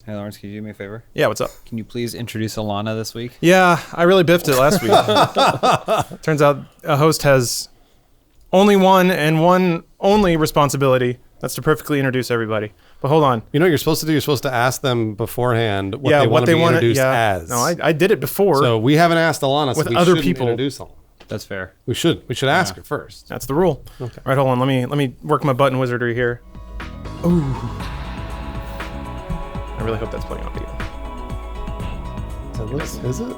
Hey, Lawrence, can you do me a favor? Yeah, what's up? Can you please introduce Alana this week? Yeah, I really biffed it last week. Turns out a host has only one and one only responsibility. That's to perfectly introduce everybody. But hold on. You know what you're supposed to do? You're supposed to ask them beforehand what they want to be introduced as. No, I did it before. So we haven't asked Alana, so with we other shouldn't people. introduce Alana. That's fair. We should ask her first. That's the rule. Okay. All right, hold on. Let me work my button wizardry here. Ooh. I really hope that's playing on video. Is it?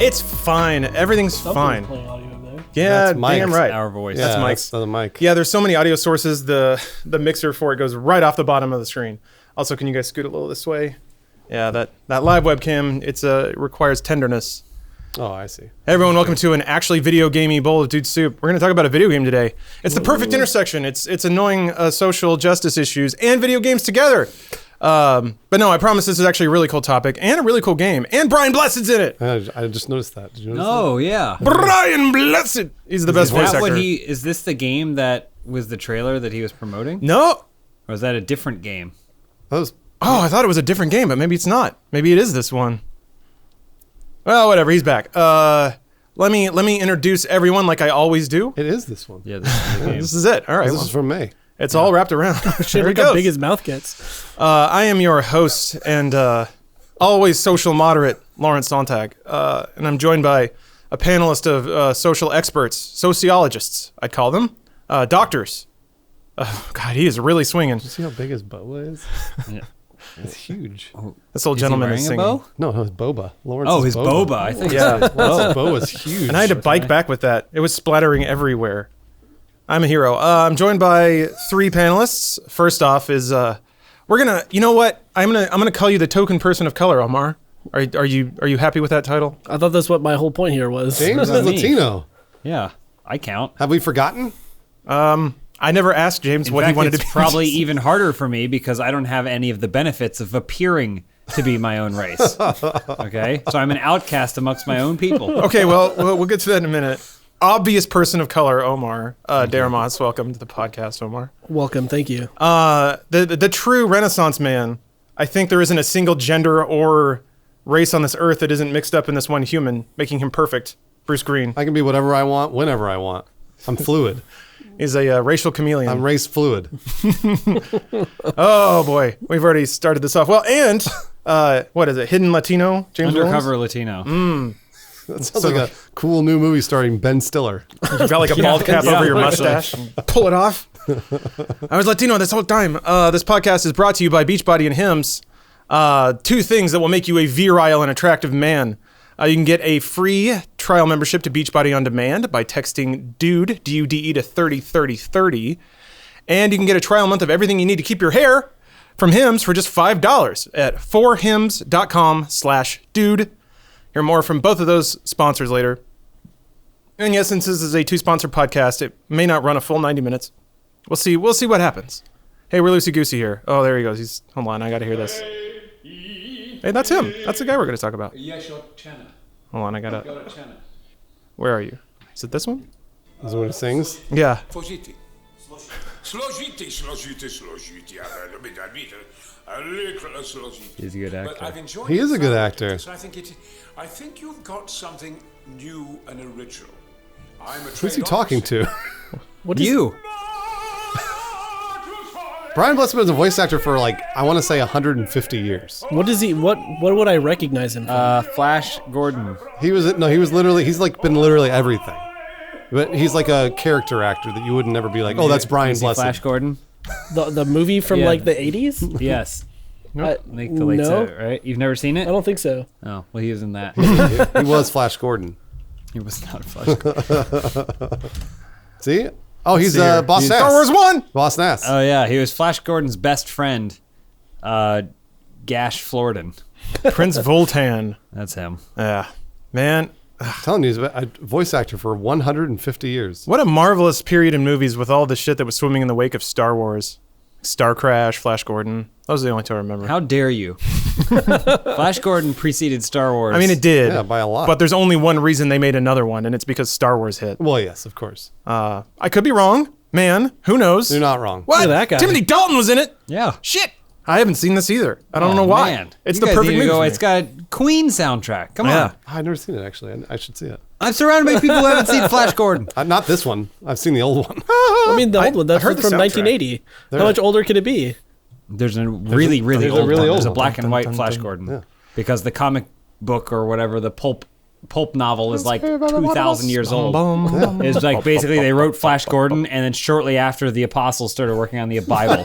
It's fine. Everything's fine. Playing audio there. Yeah, That's Mike's. damn right. Our voice. That's Mike's. That's the mic. Yeah, there's so many audio sources. The mixer for it goes right off the bottom of the screen. Also, can you guys scoot a little this way? Yeah, that live webcam, it requires tenderness. Oh, I see. Hey everyone, welcome to an actually video gamey bowl of dude soup. We're going to talk about a video game today. It's the perfect intersection. It's annoying social justice issues and video games together. But no, I promise this is actually a really cool topic and a really cool game. And Brian Blessed's in it. I just noticed that. Did you notice Oh, yeah. Brian Blessed. He's the best voice actor. Is this the game that was the trailer that he was promoting? No. Or is that a different game? that? That was Oh, I thought it was a different game, but maybe it's not. Maybe it is this one. Well, whatever. He's back. Let me introduce everyone like I always do. It is this one. Yeah, this is the game. This is it. All right. This well, is from May. it's all wrapped around. Shit, There it look how goes. big his mouth gets. I am your host and always social moderate, Lawrence Sontag. And I'm joined by a panelist of social experts, sociologists, I'd call them, doctors. Oh, God, he is really swinging. See how big his boa is? Yeah. It's huge. This old Is he gentleman wearing is a singing. bow? No, his boba. Lawrence. Oh, his boba. I think Yeah. Lawrence's boa is huge. And I had to bike back with that. It was splattering everywhere. I'm a hero. I'm joined by three panelists. First off is we're gonna. You know what? I'm gonna call you the token person of color, Omar. Are you happy with that title? I thought that's what my whole point here was. James is me? Latino. Yeah, I count. Have we forgotten? I never asked James In what fact, he wanted it's to be. probably even harder for me because I don't have any of the benefits of appearing to be my own race. Okay? So I'm an outcast amongst my own people. Okay, well, we'll get to that in a minute. Obvious person of color, Omar. Daramos, welcome to the podcast, Omar. Welcome, thank you. The true Renaissance man. I think there isn't a single gender or race on this earth that isn't mixed up in this one human, making him perfect. Bruce Green. I can be whatever I want, whenever I want. I'm fluid. He's a racial chameleon. I'm race fluid. Oh boy, we've already started this off well. And what is it? Hidden Latino, James Undercover Latino. That sounds like a cool new movie starring Ben Stiller. Williams? You've got like a bald cap over your mustache. Pull it off. I was Latino this whole time. This podcast is brought to you by Beachbody and Hims. Two things that will make you a virile and attractive man. You can get a free trial membership to Beachbody On Demand by texting DUDE, D-U-D-E, to 303030. And you can get a trial month of everything you need to keep your hair from Hims for just $5 at 4hims.com/dude. Hear more from both of those sponsors later. And yes, since this is a two-sponsor podcast, it may not run a full 90 minutes. We'll see what happens. Hey, we're loosey-goosey here. Oh, there he goes. Hold on, I gotta hear this. Hey, that's him. That's the guy we're gonna talk about. Yes, your tenor. Hold on, I gotta... You're a tenor. Where are you? Is it this one? Is that what he sings? Yeah. Složitý. He's a good But actor. I've enjoyed He is it a good thoroughly, actor. so I think you've got something new and original. I'm a Who's he talking to? What is You. Brian Blessed was a voice actor for I want to say 150 years. What is he? What would I recognize him from? Flash Gordon. He's been literally everything. But he's like a character actor that you would never be like, oh, that's Brian Is he Blessed. Flash Gordon? The movie from Yeah. the 80s? Yes. I, Like the late no, right? You've never seen I it? don't think so. Oh, well, he was in that. He was Flash Gordon. He was not Flash Gordon. See? Oh, he's See here. Boss Nass. Star Wars 1! Boss Nass. Oh, yeah. He was Flash Gordon's best friend, Gash Florden. Prince Voltan. That's him. Yeah. Man, I'm telling you, he's a voice actor for 150 years. what a marvelous period in movies with all the shit that was swimming in the wake of Star Wars. Star Crash, Flash Gordon. Those are the only two I remember. How dare you? Flash Gordon preceded Star Wars. I mean, it did. Yeah, by a lot. But there's only one reason they made another one, and it's because Star Wars hit. Well, yes, of course. I could be wrong. Man, who knows? You're not wrong. What? Look at that guy. Timothy Dalton was in it. Yeah. Shit. I haven't seen this either. I don't know why. Man. It's You the guys perfect need to movie. go. for me. It's got Queen soundtrack. Come on. I've never seen it, actually. I should see it. I'm surrounded by people who haven't seen Flash Gordon. Not this one. I've seen the old one. I mean, the old one. That's heard the from soundtrack. 1980. How much older could it be? There's a really old really one. old There's a one. black and white Flash Gordon. Yeah. Because the comic book or whatever, the pulp novel is like 2,000 years old. It's like basically they wrote Flash Gordon, and then shortly after the apostles started working on the Bible.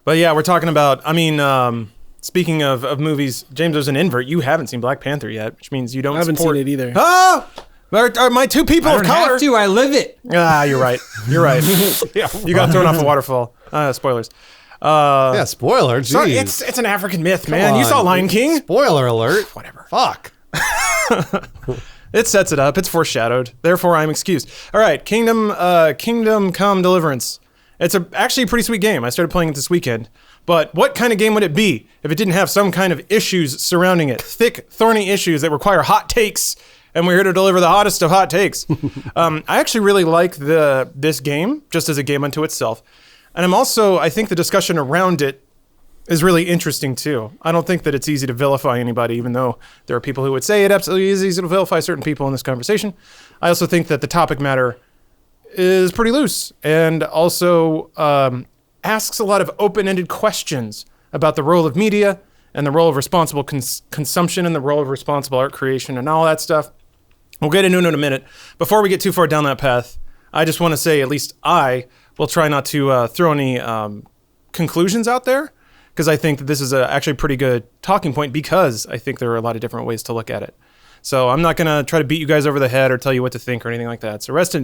But yeah, we're talking about. I mean, speaking of movies, James, there's an invert. You haven't seen Black Panther yet, which means you don't. I haven't support seen it either. Ah, are my two people I of don't color? have to. I live it. Ah, you're right. You're right. You got thrown off a waterfall. Spoilers. Yeah, spoiler. Jeez. Sorry, it's an African myth, man. You on. saw Lion King. Spoiler alert. Whatever. Fuck. It sets it up. It's foreshadowed. Therefore, I'm excused. All right, Kingdom Come Deliverance. It's actually a pretty sweet game. I started playing it this weekend. But what kind of game would it be if it didn't have some kind of issues surrounding it? Thick, thorny issues that require hot takes. And we're here to deliver the hottest of hot takes. I actually really like this game, just as a game unto itself. And I think the discussion around it is really interesting too. I don't think that it's easy to vilify anybody, even though there are people who would say it absolutely is easy to vilify certain people in this conversation. I also think that the topic matter is pretty loose and also asks a lot of open-ended questions about the role of media and the role of responsible consumption and the role of responsible art creation and all that stuff. We'll get into it in a minute. Before we get too far down that path, I just want to say at least I will try not to throw any conclusions out there, because I think that this is actually a pretty good talking point, because I think there are a lot of different ways to look at it. So I'm not going to try to beat you guys over the head or tell you what to think or anything like that. So rest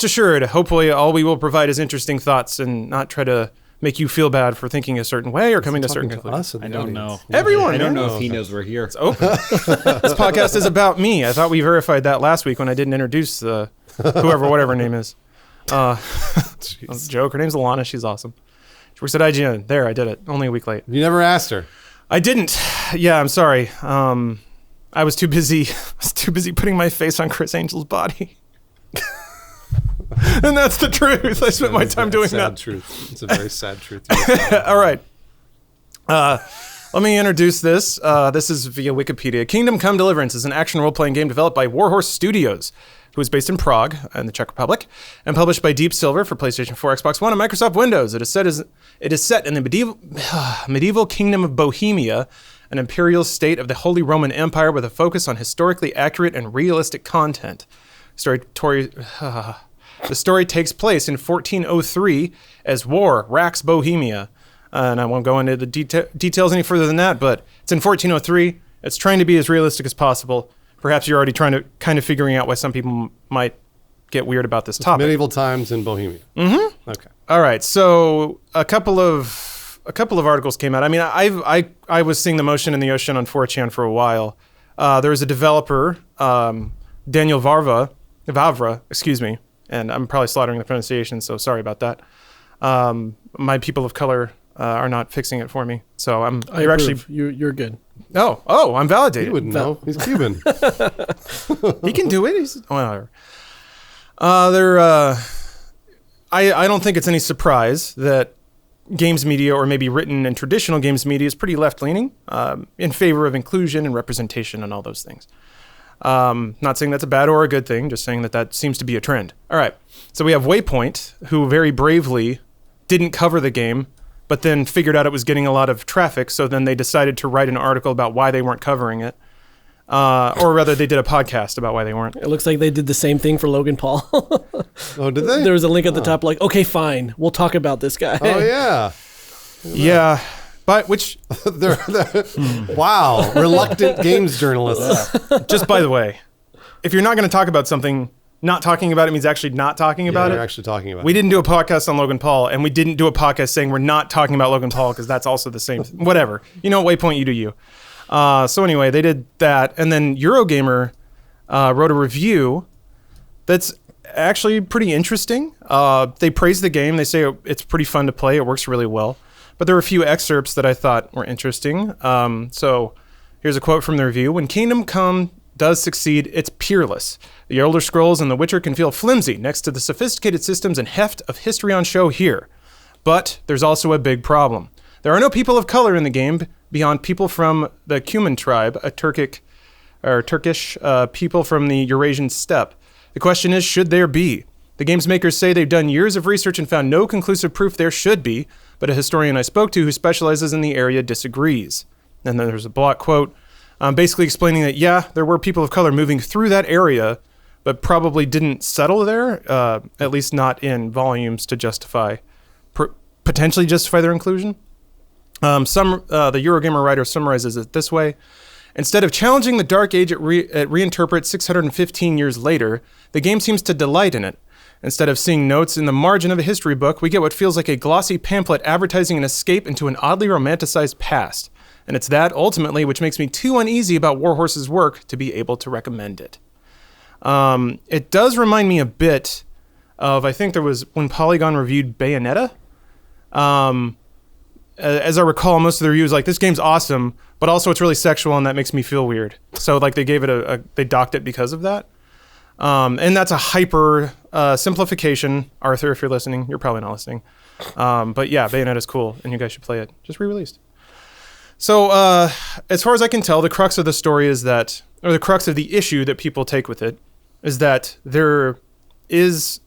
assured, hopefully all we will provide is interesting thoughts and not try to make you feel bad for thinking a certain way or coming to certain conclusions. I don't know. Everyone, I don't man. know if he knows we're here. It's open. This podcast is about me. I thought we verified that last week when I didn't introduce whatever her name is. That was a joke. Her name's Alana. She's awesome. She works at IGN. There, I did it. Only a week late. You never asked her. I didn't. Yeah, I'm sorry. I was too busy. Putting my face on Chris Angel's body. And that's the truth. I spent my time doing that. Sad truth. It's a very sad truth. All right. Let me introduce this. This is via Wikipedia. Kingdom Come Deliverance is an action role-playing game developed by Warhorse Studios, who is based in Prague in the Czech Republic, and published by Deep Silver for PlayStation 4, Xbox One, and Microsoft Windows. It is set in the medieval kingdom of Bohemia, an imperial state of the Holy Roman Empire with a focus on historically accurate and realistic content. The story takes place in 1403 as war racks Bohemia. And I won't go into the details any further than that, but it's in 1403. It's trying to be as realistic as possible. Perhaps you're already trying to kind of figuring out why some people might get weird about this topic. Medieval times in Bohemia. Mm-hmm. Okay. All right. So a couple of articles came out. I mean, I was seeing the motion in the ocean on 4chan for a while. There was a developer, Daniel Vavra, excuse me, and I'm probably slaughtering the pronunciation, so sorry about that. My people of color are not fixing it for me, so You're good. Oh, I'm validated. He wouldn't know. He's Cuban. He can do it. Whatever. I don't think it's any surprise that games media, or maybe written and traditional games media, is pretty left-leaning, in favor of inclusion and representation and all those things. Not saying that's a bad or a good thing, just saying that seems to be a trend. All right. So we have Waypoint, who very bravely didn't cover the game, but then figured out it was getting a lot of traffic, so then they decided to write an article about why they weren't covering it. Or rather, they did a podcast about why they weren't. It looks like they did the same thing for Logan Paul. Oh, did they? There was a link at the top like, okay, fine, we'll talk about this guy. Oh, yeah. Yeah. But which, Wow. Reluctant games journalists. just by the way, if you're not going to talk about something, not talking about it means actually not talking about You're it. actually talking about We it. didn't do a podcast on Logan Paul, and we didn't do a podcast saying we're not talking about Logan Paul, because that's also the same. Whatever. You know, Waypoint, you do you. So anyway, they did that, and then Eurogamer wrote a review that's actually pretty interesting. They praise the game. They say it's pretty fun to play. It works really well. But there were a few excerpts that I thought were interesting. So here's a quote from the review. When Kingdom Come does succeed, it's peerless. The Elder Scrolls and The Witcher can feel flimsy next to the sophisticated systems and heft of history on show here. But there's also a big problem. There are no people of color in the game beyond people from the Cuman tribe, a Turkish people from the Eurasian steppe. The question is, should there be? The game's makers say they've done years of research and found no conclusive proof there should be, but a historian I spoke to who specializes in the area disagrees. And then there's a block quote basically explaining that, yeah, there were people of color moving through that area, but probably didn't settle there, at least not in volumes to potentially justify their inclusion. The Eurogamer writer summarizes it this way. Instead of challenging the Dark Age it reinterprets 615 years later, the game seems to delight in it. Instead of seeing notes in the margin of a history book, we get what feels like a glossy pamphlet advertising an escape into an oddly romanticized past. And it's that, ultimately, which makes me too uneasy about Warhorse's work to be able to recommend it. It does remind me a bit of, I think there was, when Polygon reviewed Bayonetta, as I recall, most of the reviews like, this game's awesome, but also it's really sexual and that makes me feel weird. So like they gave it they docked it because of that. And that's a hyper simplification. Arthur, if you're listening, you're probably not listening. But yeah, Bayonetta's cool and you guys should play it. Just re-released. So as far as I can tell, the crux of the story is that, or the crux of the issue that people take with it, is that there is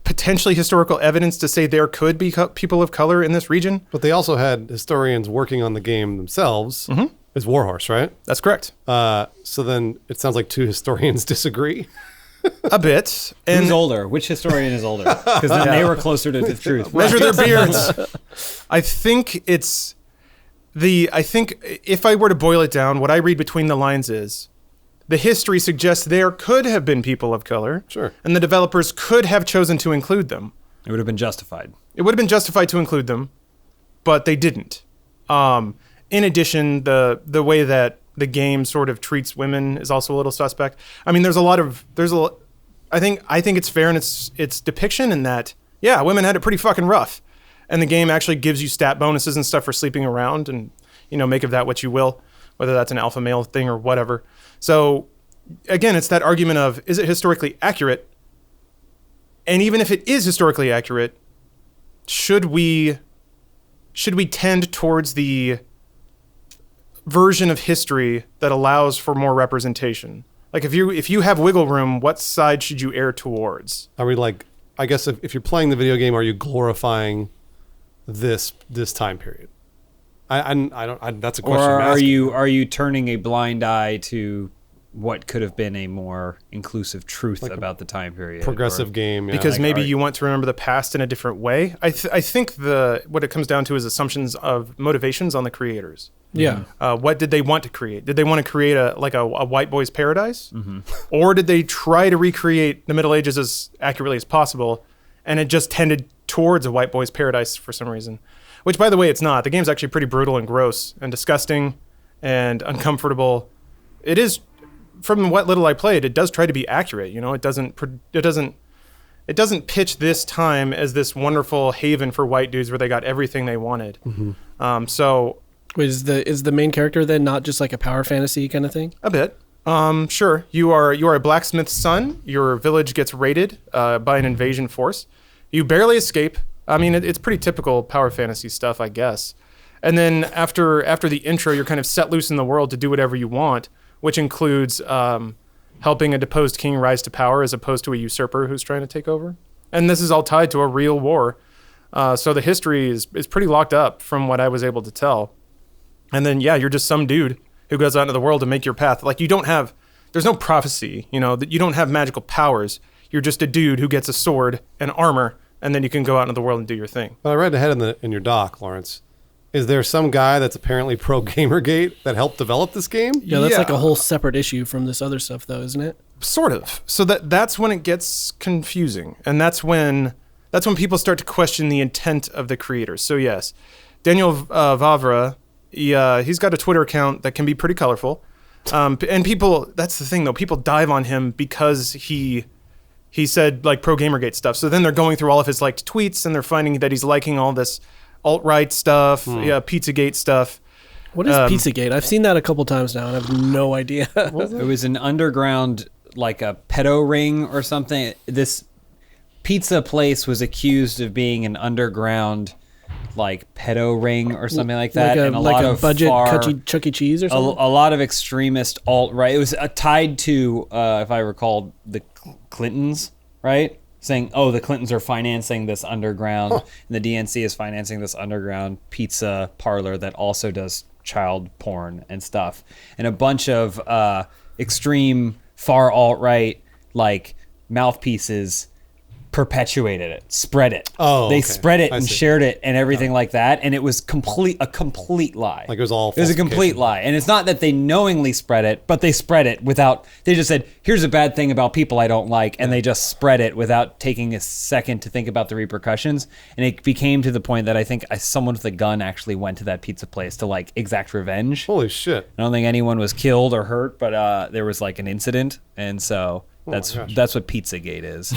potentially historical evidence to say there could be people of color in this region. But they also had historians working on the game themselves. Mm-hmm. It's Warhorse, right? That's correct. So then it sounds like two historians disagree. A bit. And who's older? Which historian is older? Because then they were closer to the truth. Measure their beards. I think if I were to boil it down, what I read between the lines is the history suggests there could have been people of color. Sure. And the developers could have chosen to include them. It would have been justified. It would have been justified to include them, but they didn't. In addition, the way that the game sort of treats women is also a little suspect. I mean, I think it's fair in its depiction in that, yeah, women had it pretty fucking rough. And the game actually gives you stat bonuses and stuff for sleeping around and, make of that what you will, whether that's an alpha male thing or whatever. So again, it's that argument of, is it historically accurate? And even if it is historically accurate, should we tend towards the version of history that allows for more representation? Like if you have wiggle room, what side should you err towards? Are we like, I guess if you're playing the video game, are you glorifying this time period? I don't. That's a question. Or are you turning a blind eye to what could have been a more inclusive truth about the time period? Progressive game, yeah. Because maybe you want to remember the past in a different way. I think what it comes down to is assumptions of motivations on the creators. Yeah. What did they want to create? Did they want to create a white boy's paradise? Mm-hmm. Or did they try to recreate the Middle Ages as accurately as possible, and it just tended towards a white boy's paradise for some reason? Which, by the way, it's not. The game's actually pretty brutal and gross and disgusting and uncomfortable. It is, from what little I played, it does try to be accurate. It doesn't pitch this time as this wonderful haven for white dudes where they got everything they wanted. Mm-hmm. So, wait, is the main character then not just like a power fantasy kind of thing? A bit. Sure. You are a blacksmith's son. Your village gets raided by an invasion force. You barely escape. I mean, it's pretty typical power fantasy stuff, I guess. And then after the intro, you're kind of set loose in the world to do whatever you want, which includes helping a deposed king rise to power as opposed to a usurper who's trying to take over. And this is all tied to a real war. So the history is pretty locked up from what I was able to tell. And then, yeah, you're just some dude who goes out into the world to make your path. Like, there's no prophecy, that you don't have magical powers. You're just a dude who gets a sword and armor, and then you can go out into the world and do your thing. But I read ahead in your doc, Lawrence. Is there some guy that's apparently pro Gamergate that helped develop this game? Yeah, that's like a whole separate issue from this other stuff, though, isn't it? Sort of. So that's when it gets confusing, and that's when people start to question the intent of the creators. So yes, Daniel Vavra, he's got a Twitter account that can be pretty colorful, and people. That's the thing, though. People dive on him because he said like pro Gamergate stuff. So then they're going through all of his liked tweets and they're finding that he's liking all this alt-right stuff, Pizzagate stuff. What is Pizzagate? I've seen that a couple times now and I have no idea. It was an underground, like a pedo ring or something. This pizza place was accused of being an underground like pedo ring or something like that, and a lot of budget Chuck E. Cheese or something. A lot of extremist alt-right. It was tied to, if I recall, the Clintons, right? Saying, oh, the Clintons are financing this underground, and the DNC is financing this underground pizza parlor that also does child porn and stuff. And a bunch of extreme far alt-right like mouthpieces perpetuated it, spread it. Oh, they okay. spread it I and see. shared it and everything like that, and it was a complete lie. Like it was all It was a complete falsification. lie, and it's not that they knowingly spread it, but they spread it without. They just said, "Here's a bad thing about people I don't like," and they just spread it without taking a second to think about the repercussions. And it became to the point that I think someone with a gun actually went to that pizza place to like exact revenge. Holy shit. I don't think anyone was killed or hurt, but there was like an incident, and so my gosh. that's what Pizzagate is.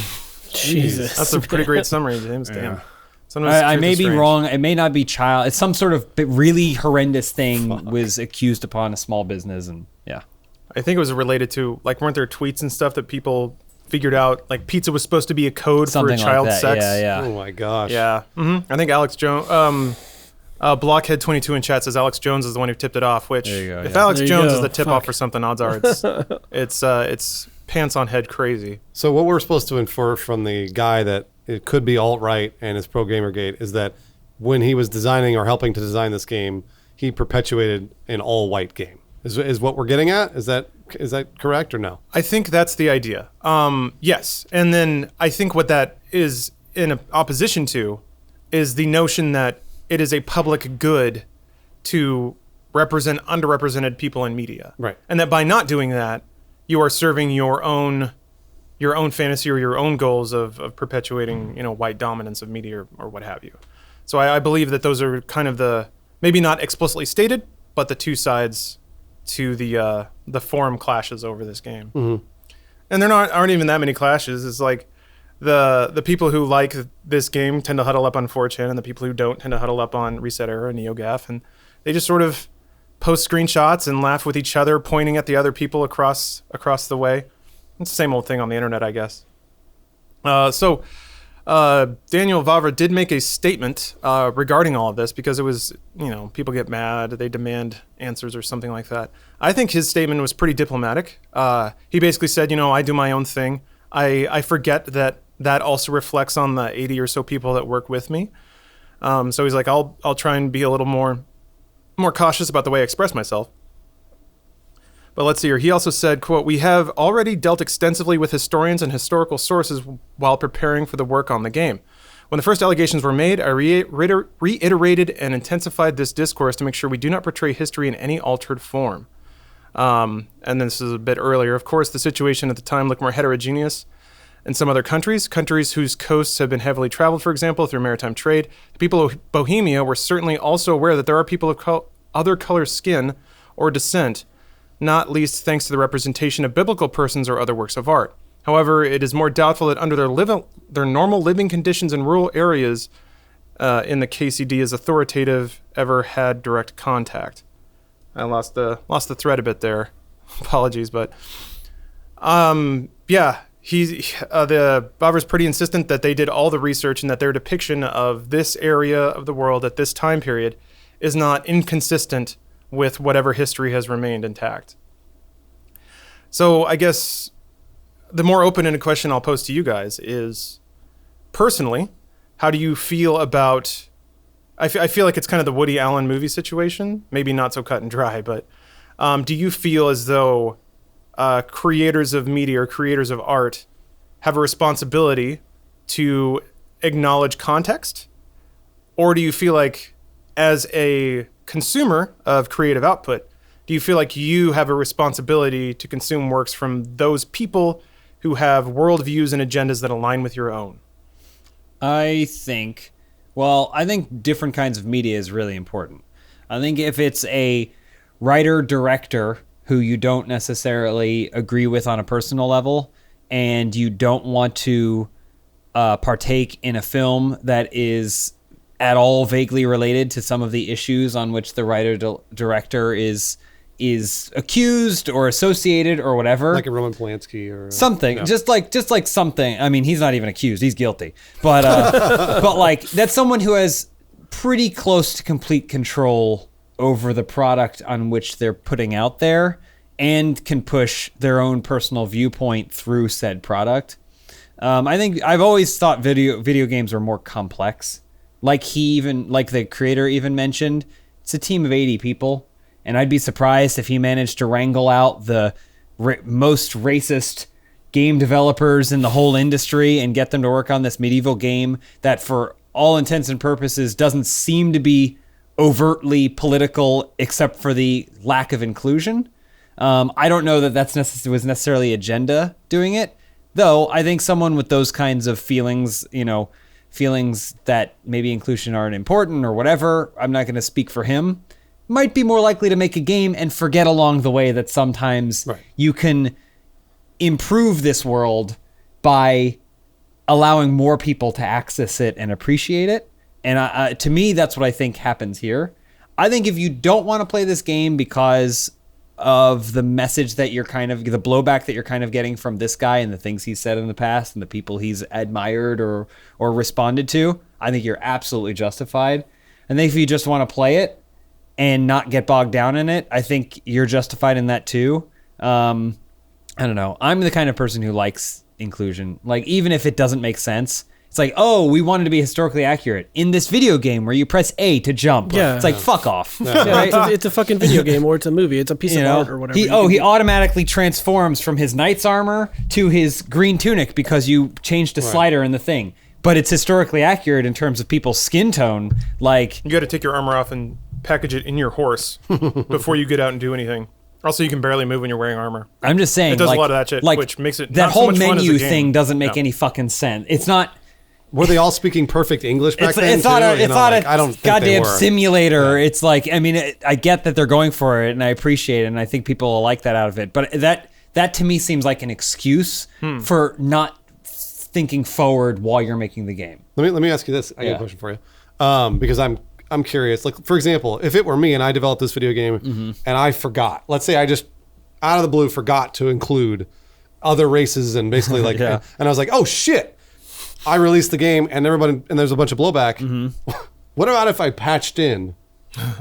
Jesus. That's a pretty great summary, James. Damn. Sometimes I truth may is be strange. wrong. It may not be child. It's some sort of really horrendous thing was accused upon a small business, and yeah. I think it was related to, like, weren't there tweets and stuff that people figured out, like, pizza was supposed to be a code Something for child's like that. sex? Yeah. Oh my gosh. Yeah. I think Alex Jones, Blockhead22 in chat says Alex Jones is the one who tipped it off, which, There you go, if yeah. Alex There you Jones go. is the tip-off Fuck. for something, odds are it's pants on head crazy. So what we're supposed to infer from the guy that it could be alt-right and is pro Gamergate is that when he was designing or helping to design this game, he perpetuated an all-white game. Is what we're getting at? Is that correct or no? I think that's the idea. Yes. And then I think what that is in opposition to is the notion that it is a public good to represent underrepresented people in media. Right. And that by not doing that, you are serving your own fantasy or your own goals of perpetuating, white dominance of media or what have you. So I believe that those are kind of the, maybe not explicitly stated, but the two sides to the forum clashes over this game. Mm-hmm. And there aren't even that many clashes. It's like the people who like this game tend to huddle up on 4chan, and the people who don't tend to huddle up on Reset Era and NeoGAF, and they just sort of post screenshots and laugh with each other, pointing at the other people across the way. It's the same old thing on the internet, I guess. So Daniel Vavra did make a statement regarding all of this, because it was, people get mad, they demand answers or something like that. I think his statement was pretty diplomatic. He basically said, I do my own thing. I forget that also reflects on the 80 or so people that work with me. So he's like, I'll try and be a little more cautious about the way I express myself. But let's see here. He also said, quote, "We have already dealt extensively with historians and historical sources while preparing for the work on the game. When the first allegations were made, I reiterated and intensified this discourse to make sure we do not portray history in any altered form." And this is a bit earlier. Of course, the situation at the time looked more heterogeneous in some other countries whose coasts have been heavily traveled, for example, through maritime trade. The people of Bohemia were certainly also aware that there are people of other color skin or descent, not least thanks to the representation of biblical persons or other works of art. However, it is more doubtful that under their normal living conditions in rural areas in the KCD as authoritative ever had direct contact. I lost the thread a bit there. Apologies, but yeah, the Bavra's pretty insistent that they did all the research and that their depiction of this area of the world at this time period is not inconsistent with whatever history has remained intact. So I guess the more open-ended question I'll pose to you guys is, personally, how do you feel about... I feel like it's kind of the Woody Allen movie situation, maybe not so cut and dry, but do you feel as though creators of media or creators of art have a responsibility to acknowledge context? Or do you feel like, as a consumer of creative output, do you feel like you have a responsibility to consume works from those people who have worldviews and agendas that align with your own? I think different kinds of media is really important. I think if it's a writer-director who you don't necessarily agree with on a personal level, and you don't want to partake in a film that is at all vaguely related to some of the issues on which the writer-director is is accused or associated or whatever. Like a Roman Polanski or something, yeah. just like something. I mean, he's not even accused; he's guilty. But but like that's someone who has pretty close to complete control over the product on which they're putting out there, and can push their own personal viewpoint through said product. I think I've always thought video games are more complex. Like the creator even mentioned, it's a team of 80 people. And I'd be surprised if he managed to wrangle out the most racist game developers in the whole industry and get them to work on this medieval game that for all intents and purposes doesn't seem to be overtly political except for the lack of inclusion. I don't know that was necessarily agenda doing it, though I think someone with those kinds of feelings, feelings that maybe inclusion aren't important or whatever, I'm not going to speak for him, might be more likely to make a game and forget along the way that sometimes you can improve this world by allowing more people to access it and appreciate it. And to me, that's what I think happens here. I think if you don't want to play this game because of the message that you're the blowback that you're kind of getting from this guy and the things he's said in the past and the people he's admired or responded to, I think you're absolutely justified. And if you just want to play it and not get bogged down in it, I think you're justified in that too. I don't know. I'm the kind of person who likes inclusion. Like, even if it doesn't make sense, it's like, oh, we wanted to be historically accurate in this video game where you press A to jump. Yeah. It's like, fuck off. Yeah, Right? it's a fucking video game, or it's a movie. It's a piece of art or whatever. He automatically transforms from his knight's armor to his green tunic because you changed a slider in the thing. But it's historically accurate in terms of people's skin tone. Like, You got to take your armor off and package it in your horse before you get out and do anything. Also, you can barely move when you're wearing armor. I'm just saying, It does a lot of that shit, which makes it that not so whole much fun as a menu game. thing doesn't make No. any fucking sense. It's not. Were they all speaking perfect English back then? It's not too? a I don't think they goddamn were. simulator. Yeah. It's like, I mean, I get that they're going for it, and I appreciate it, and I think people will like that out of it. But that to me seems like an excuse for not thinking forward while you're making the game. Let me ask you this. I got a question for you, because I'm curious. Like, for example, if it were me and I developed this video game and I forgot, let's say I just out of the blue forgot to include other races and basically like, and I was like, oh shit, I released the game and there's a bunch of blowback. What about if I patched in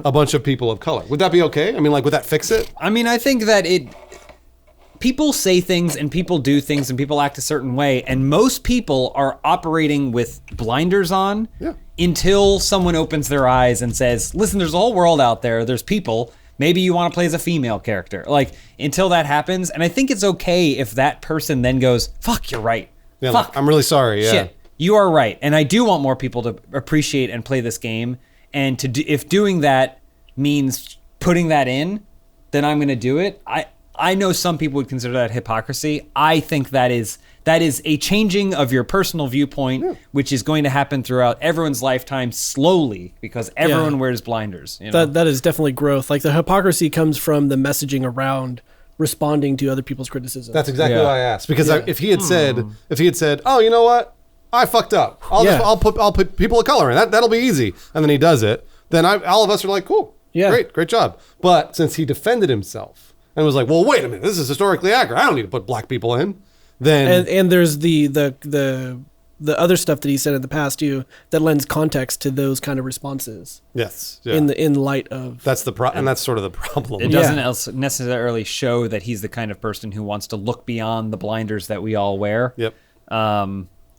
a bunch of people of color? Would that be okay? I mean, like, would that fix it? I mean, I think that people say things and people do things and people act a certain way, and most people are operating with blinders on until someone opens their eyes and says, listen, there's a whole world out there, there's people, maybe you want to play as a female character. Like, until that happens, and I think it's okay if that person then goes, fuck, you're right. Yeah, fuck, like, I'm really sorry. Yeah. shit, you are right. And I do want more people to appreciate and play this game, and if doing that means putting that in, then I'm going to do it. I know some people would consider that hypocrisy. I think that is a changing of your personal viewpoint, which is going to happen throughout everyone's lifetime slowly because everyone wears blinders. You know? That is definitely growth. Like, the hypocrisy comes from the messaging around responding to other people's criticism. That's exactly why I asked. Because if he had said, oh, you know what, I fucked up. I'll put people of color in. That'll be easy. And then he does it. Then all of us are like, cool, great job. But since he defended himself and was like, well, wait a minute, this is historically accurate, I don't need to put black people in. Then and there's the other stuff that he said in the past too that lends context to those kind of responses. Yes, in light of that's and that's sort of the problem. It doesn't necessarily show that he's the kind of person who wants to look beyond the blinders that we all wear. Yep.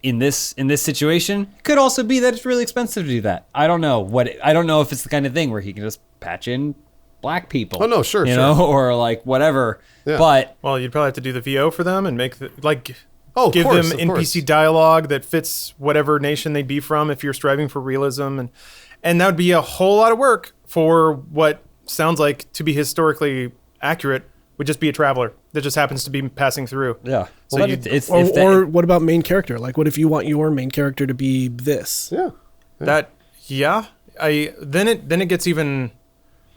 In this situation, it could also be that it's really expensive to do that. I don't know I don't know if it's the kind of thing where he can just patch in black people. Oh no, sure, you know, or like whatever. Yeah. But Well, you'd probably have to do the VO for them and make give of them course. NPC dialogue that fits whatever nation they'd be from if you're striving for realism, and that would be a whole lot of work for what sounds like to be historically accurate would just be a traveler that just happens to be passing through. yeah. So or what about main character? Like, what if you want your main character to be this? Then it gets even.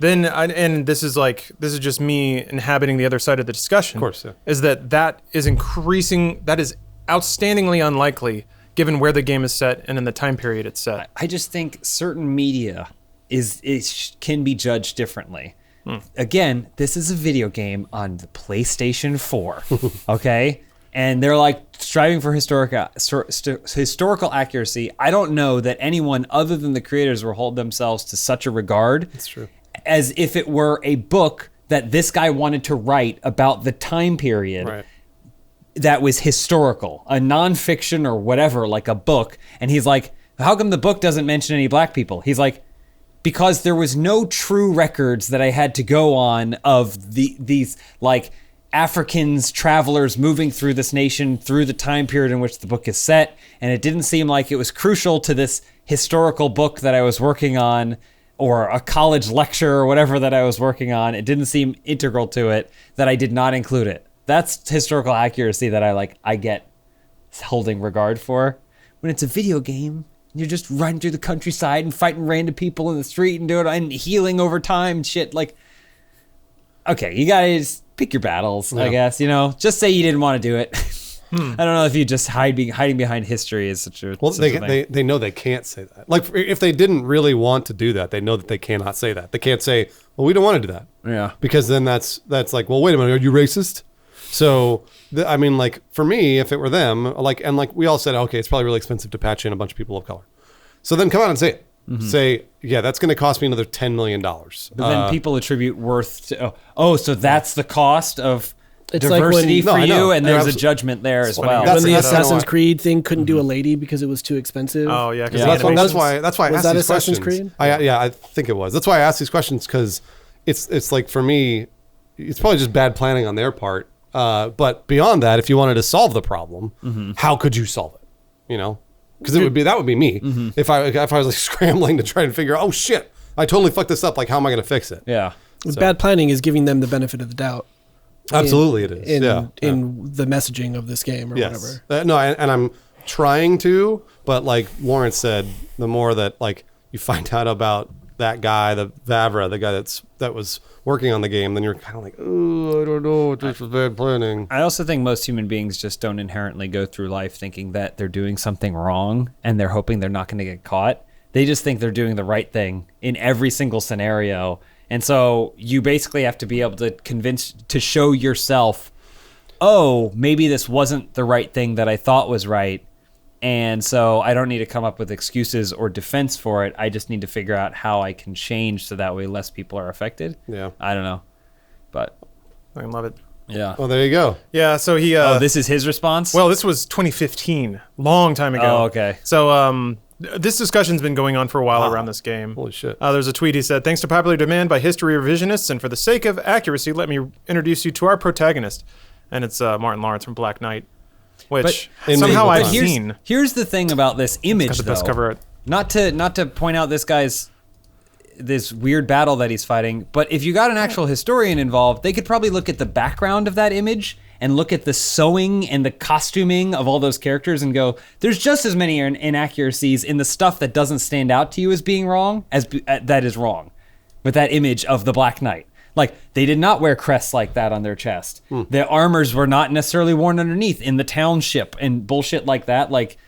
And this is just me inhabiting the other side of the discussion. Of course, yeah. Is that is increasing. That is outstandingly unlikely given where the game is set and in the time period it's set. I just think certain media can be judged differently. Again, this is a video game on the PlayStation 4, okay? And they're like striving for historical accuracy. I don't know that anyone other than the creators will hold themselves to such a regard. That's true. As if it were a book that this guy wanted to write about the time period. Right. That was historical, a nonfiction or whatever, like a book. And he's like, how come the book doesn't mention any black people? He's like, because there was no true records that I had to go on of these like Africans, travelers moving through this nation through the time period in which the book is set. And it didn't seem like it was crucial to this historical book that I was working on, or a college lecture or whatever that I was working on. It didn't seem integral to it that I did not include it. That's historical accuracy that I get holding regard for. When it's a video game, you're just running through the countryside and fighting random people in the street and doing and healing over time and shit. Like, okay, you gotta just pick your battles, I guess. Just say you didn't want to do it. I don't know if you just hiding behind history is such a they know they can't say that. Like, if they didn't really want to do that, they know that they cannot say that. They can't say, well, we don't want to do that. Yeah. Because then that's like, well, wait a minute, are you racist? So, like, for me, if it were them, like we all said, okay, it's probably really expensive to patch in a bunch of people of color. So then come out and say it. Mm-hmm. Say, yeah, that's going to cost me another $10 million. But then people attribute worth to, so that's the cost of It's diversity like for you, and there's a absolutely. judgment there as well. When the That's Assassin's Creed thing couldn't do a lady because it was too expensive. Oh yeah, Yeah. That's why I Was asked that these Assassin's questions. Creed? I think it was. That's why I asked these questions, because it's like, for me, it's probably just bad planning on their part. But beyond that, if you wanted to solve the problem, how could you solve it? Because that would be me if I was like scrambling to try and figure out, oh shit, I totally fucked this up. Like, how am I going to fix it? Yeah. Bad planning is giving them the benefit of the doubt. Absolutely, it is. In the messaging of this game or whatever. No, and I'm trying to, but like Lawrence said, the more that like you find out about that guy, the Vavra, the guy that was working on the game, then you're kind of like, oh, I don't know, this was bad planning. I also think most human beings just don't inherently go through life thinking that they're doing something wrong and they're hoping they're not going to get caught. They just think they're doing the right thing in every single scenario. And so you basically have to be able to show yourself, oh, maybe this wasn't the right thing that I thought was right. And so I don't need to come up with excuses or defense for it. I just need to figure out how I can change so that way less people are affected. Yeah. I don't know. But I love it. yeah. Well, there you go. Yeah, so he. This is his response? Well, this was 2015, long time ago. Oh, okay. So this discussion's been going on for a while around this game. Holy shit. There's a tweet. He said, "Thanks to popular demand by history revisionists, and for the sake of accuracy, let me introduce you to our protagonist." And it's Martin Lawrence from Black Knight, which in somehow medieval I've times. seen. Here's the thing about this image, Got the best though. cover art. Not to point out this weird battle that he's fighting, but if you got an actual historian involved, they could probably look at the background of that image and look at the sewing and the costuming of all those characters and go, there's just as many inaccuracies in the stuff that doesn't stand out to you as being wrong as that is wrong with that image of the Black Knight. Like, they did not wear crests like that on their chest. Their armors were not necessarily worn underneath in the township and bullshit like that. Like,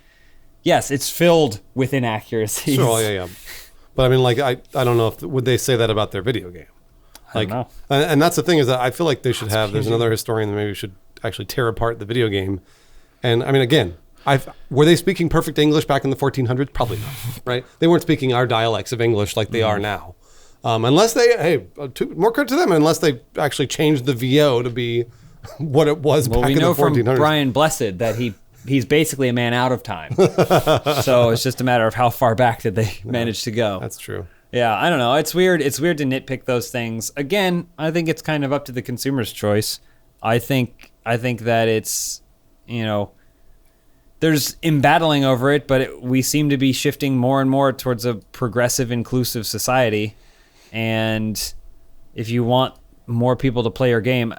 yes, it's filled with inaccuracies. Sure, yeah. But I mean, like, I don't know would they say that about their video game? Like, I don't know. And that's the thing, is that I feel like they should there's another historian that maybe should actually tear apart the video game. And I mean, again, were they speaking perfect English back in the 1400s? Probably not, right? They weren't speaking our dialects of English like they are now. Unless they, more credit to them, unless they actually changed the VO to be what it was back in the 1400s. Well, we know from Brian Blessed that he's basically a man out of time. So it's just a matter of how far back did they manage to go. That's true. Yeah, I don't know. It's weird. It's weird to nitpick those things. Again, I think it's kind of up to the consumer's choice. I think that it's, there's embattling over it, but we seem to be shifting more and more towards a progressive, inclusive society. And if you want more people to play your game,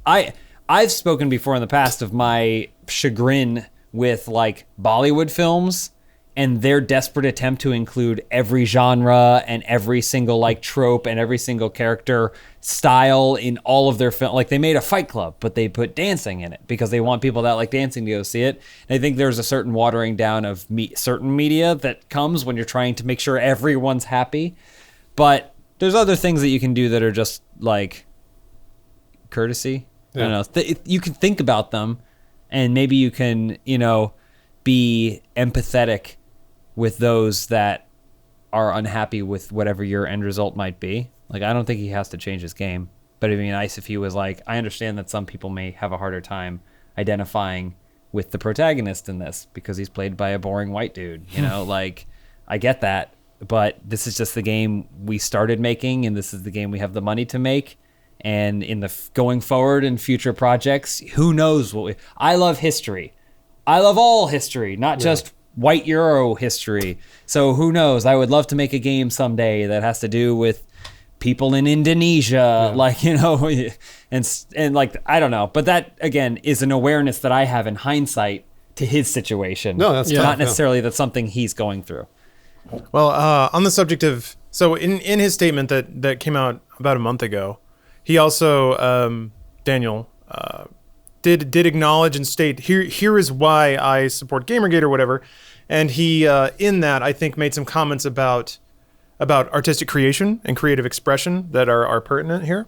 I've spoken before in the past of my chagrin with like Bollywood films and their desperate attempt to include every genre and every single like trope and every single character style in all of their film. Like, they made a Fight Club, but they put dancing in it because they want people that like dancing to go see it. And I think there's a certain watering down of certain media that comes when you're trying to make sure everyone's happy. But there's other things that you can do that are just like courtesy. I don't know. You can think about them, and maybe you can, be empathetic with those that are unhappy with whatever your end result might be. Like, I don't think he has to change his game, but it'd be nice if he was like, I understand that some people may have a harder time identifying with the protagonist in this because he's played by a boring white dude, like, I get that, but this is just the game we started making, and this is the game we have the money to make. And in the going forward in future projects, who knows I love history. I love all history, not just white Euro history. So who knows? I would love to make a game someday that has to do with people in Indonesia, and like, I don't know. But that, again, is an awareness that I have in hindsight to his situation. No, that's not necessarily that's something he's going through. Well, on the subject of, so in his statement that came out about a month ago, he also, Daniel, did acknowledge and state, here is why I support Gamergate or whatever. And he, in that, I think, made some comments about artistic creation and creative expression that are pertinent here.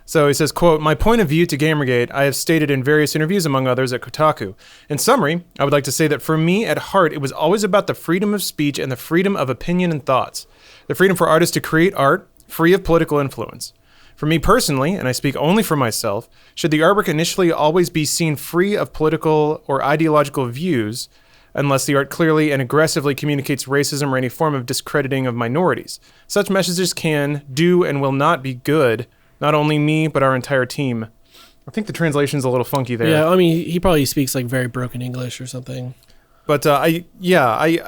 So he says, quote, "My point of view to Gamergate, I have stated in various interviews, among others, at Kotaku. In summary, I would like to say that for me, at heart, it was always about the freedom of speech and the freedom of opinion and thoughts. The freedom for artists to create art free of political influence. For me personally, and I speak only for myself, should the artwork initially always be seen free of political or ideological views, unless the art clearly and aggressively communicates racism or any form of discrediting of minorities. Such messages can, do, and will not be good, not only me, but our entire team." I think the translation's a little funky there. Yeah, I mean, he probably speaks like very broken English or something. But I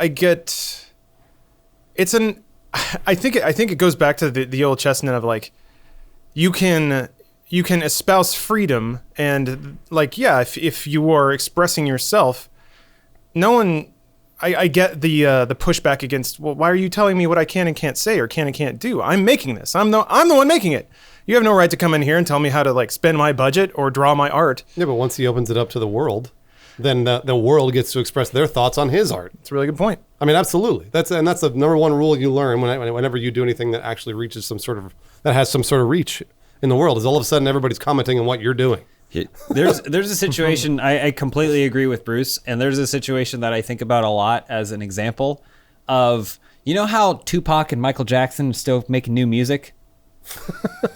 get, I think it goes back to the old chestnut of like, you can espouse freedom and like, if you are expressing yourself, no one, I get the pushback against, well, why are you telling me what I can and can't say or can and can't do? I'm making this. I'm the one making it. You have no right to come in here and tell me how to like spend my budget or draw my art. Yeah, but once he opens it up to the world, then the world gets to express their thoughts on his art. It's a really good point. I mean, absolutely. That's the number one rule you learn whenever you do anything that actually reaches that has some sort of reach in the world, is all of a sudden everybody's commenting on what you're doing. There's a situation, I completely agree with Bruce, and there's a situation that I think about a lot as an example of, how Tupac and Michael Jackson are still making new music?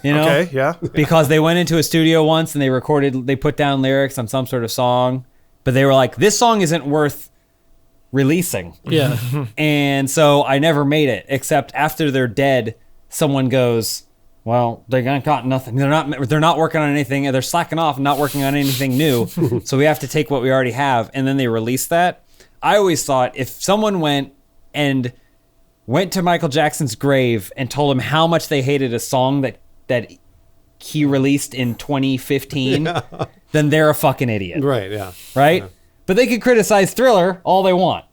Okay, yeah. Because they went into a studio once and they put down lyrics on some sort of song, but they were like, this song isn't worth releasing. Yeah. And so I never made it, except after they're dead, someone goes, well, they got nothing. They're not working on anything. They're slacking off and not working on anything new. So we have to take what we already have. And then they release that. I always thought if someone went to Michael Jackson's grave and told him how much they hated a song that he released in 2015, then they're a fucking idiot. Right, yeah. Right? Yeah. But they could criticize Thriller all they want.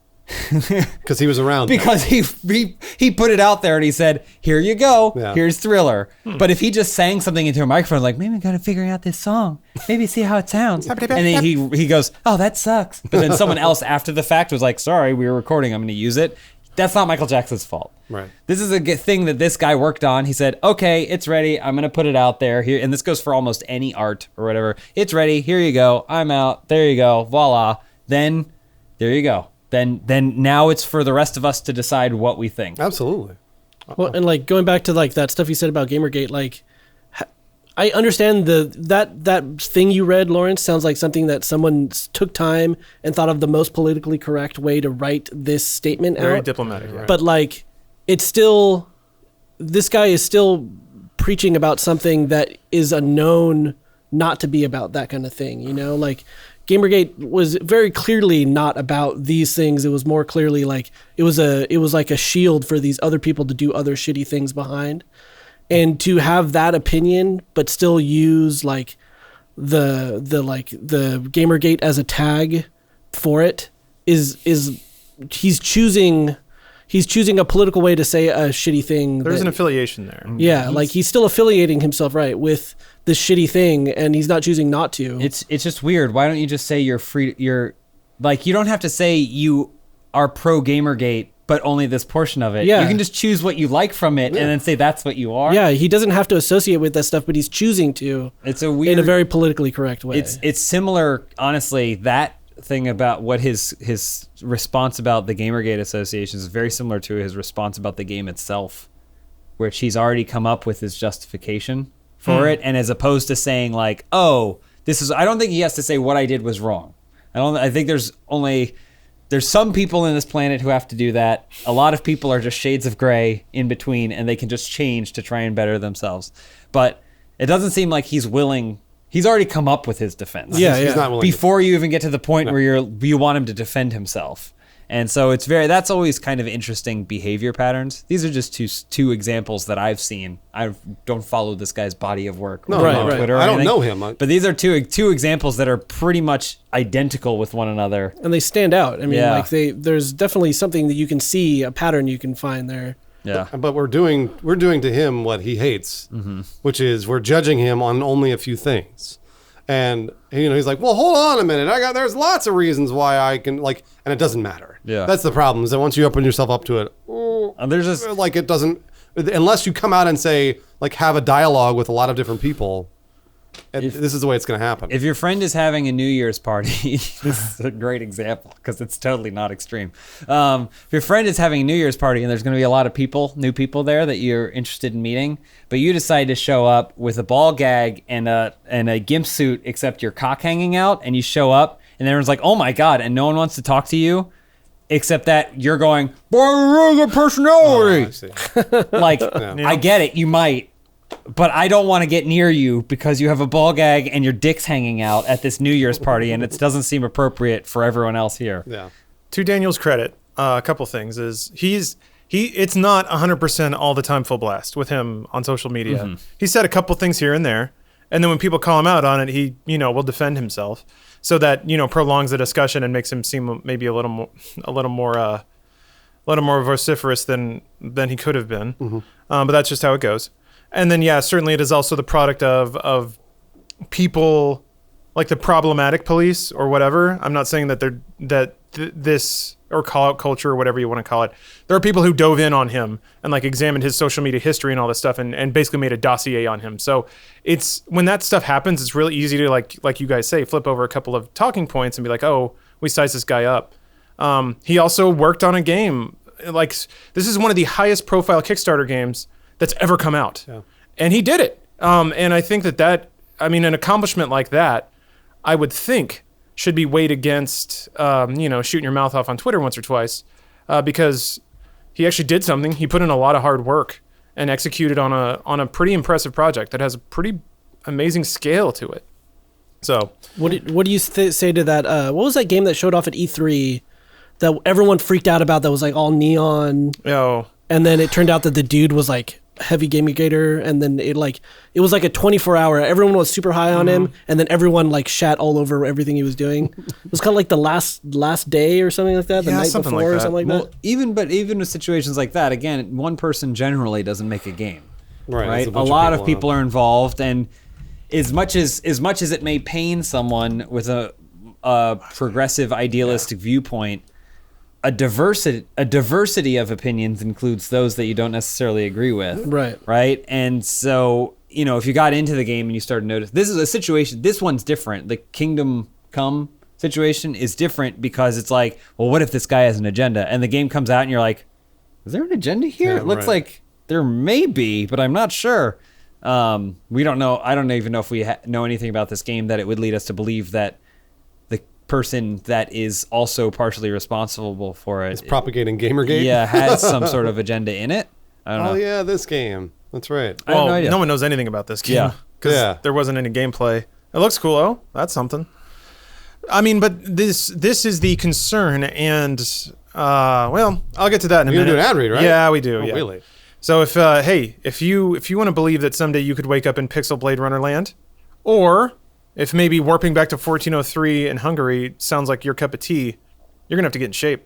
Because he was around. Because he put it out there and he said, here you go, here's Thriller. But if he just sang something into a microphone, like, maybe I gotta figure out this song, maybe see how it sounds. And then he goes, oh, that sucks. But then someone else after the fact was like, sorry, we were recording, I'm gonna use it. That's not Michael Jackson's fault. Right. This is a thing that this guy worked on. He said, okay, it's ready. I'm going to put it out there here. And this goes for almost any art or whatever. It's ready. Here you go. I'm out. There you go. Voila. Then there you go. Then now it's for the rest of us to decide what we think. Absolutely. Well, and like going back to like that stuff you said about Gamergate, like I understand that thing you read, Lawrence, sounds like something that someone took time and thought of the most politically correct way to write this statement Very out. diplomatic, yeah. But like, it's still, this guy is still preaching about something that is a known not to be about that kind of thing, like Gamergate was very clearly not about these things. It was more clearly like, it was like a shield for these other people to do other shitty things behind. And to have that opinion, but still use like the Gamergate as a tag for it is he's choosing a political way to say a shitty thing. There's an affiliation there. Yeah, like he's still affiliating himself with this shitty thing, and he's not choosing not to. It's just weird. Why don't you just say you're free? You're like, you don't have to say you are pro Gamergate but only this portion of it. Yeah. You can just choose what you like from it and then say that's what you are. Yeah, he doesn't have to associate with that stuff, but he's choosing to. It's a weird, in a very politically correct way. It's similar, honestly. That thing about what his response about the Gamergate Association is very similar to his response about the game itself, which he's already come up with his justification for it, and as opposed to saying like, "Oh, this is," I don't think he has to say what I did was wrong. I think there's some people in this planet who have to do that. A lot of people are just shades of gray in between, and they can just change to try and better themselves. But it doesn't seem like he's willing. He's already come up with his defense. He's not willing Before you even get to the point where you want him to defend himself. And so that's always kind of interesting behavior patterns. These are just two examples that I've seen. I don't follow this guy's body of work on Twitter or I don't anything, know him. But these are two examples that are pretty much identical with one another. and they stand out. I mean, there's definitely something that you can see, a pattern you can find there. Yeah. But we're doing to him what he hates, which is we're judging him on only a few things. And he's like, well, hold on a minute. There's lots of reasons why I can and it doesn't matter. Yeah. That's the problem, is that once you open yourself up to it, There's just it doesn't, unless you come out and say, have a dialogue with a lot of different people, this is the way it's going to happen. if your friend is having a New Year's party, this is a great example because it's totally not extreme. If your friend is having a New Year's party and there's going to be a lot of new people there that you're interested in meeting, but you decide to show up with a ball gag and a gimp suit, except your cock hanging out, and you show up and everyone's like, "Oh my god!" and no one wants to talk to you, except that you're going, "Boy, you're a personality." I see. I get it, you might. But I don't want to get near you because you have a ball gag and your dick's hanging out at this New Year's party, and it doesn't seem appropriate for everyone else here. Yeah. To Daniel's credit, a couple things is it's not 100% all the time full blast with him on social media. He said a couple things here and there, and then when people call him out on it, he will defend himself, so that prolongs the discussion and makes him seem maybe a little more vociferous than he could have been. But that's just how it goes. And then, certainly it is also the product of people like the problematic police or whatever. I'm not saying that this or call out culture or whatever you want to call it. There are people who dove in on him and examined his social media history and all this stuff and basically made a dossier on him. So it's when that stuff happens, it's really easy to like you guys say, flip over a couple of talking points and be like, oh, we sized this guy up. He also worked on a game. This is one of the highest profile Kickstarter games that's ever come out. Yeah. And he did it. And I think an accomplishment like that, I would think should be weighed against, shooting your mouth off on Twitter once or twice, because he actually did something. He put in a lot of hard work and executed on a pretty impressive project that has a pretty amazing scale to it. So what do you say to that? What was that game that showed off at E3 that everyone freaked out about, that was all neon? Oh. And then it turned out that the dude was heavy Gamergater, and then it was a 24-hour. Everyone was super high on him, and then everyone shat all over everything he was doing. It was kind of the last day or something like that, the night something before like or something like Well, that. even with situations like that, again, one person generally doesn't make a game, Right. right? There's A bunch lot of people out. are involved, and as much as it may pain someone with a progressive, idealistic viewpoint, a diversity of opinions includes those that you don't necessarily agree with. Right. And so, if you got into the game and you started to notice, this is a situation, this one's different. The Kingdom Come situation is different because it's well, what if this guy has an agenda? And the game comes out and you're like, is there an agenda here? Yeah, it looks right. like there may be, but I'm not sure. We don't know. I don't even know if we know anything about this game that it would lead us to believe that person that is also partially responsible for it It's propagating Gamergate. has some sort of agenda in it. I don't know. Oh yeah, this game. That's right. I have no idea. No one knows anything about this game. Yeah. Because there wasn't any gameplay. It looks cool, though. That's something. But this is the concern, and I'll get to that in a You're minute. gonna do an ad read, right? Yeah, we do. Oh, yeah. really? So if you want to believe that someday you could wake up in Pixel Blade Runner land, or if maybe warping back to 1403 in Hungary sounds like your cup of tea, you're gonna have to get in shape,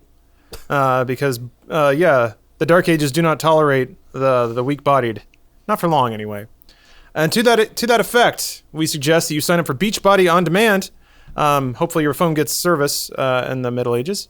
because the Dark Ages do not tolerate the weak-bodied, not for long anyway. And to that effect, we suggest that you sign up for Beachbody on demand. Hopefully your phone gets service in the Middle Ages.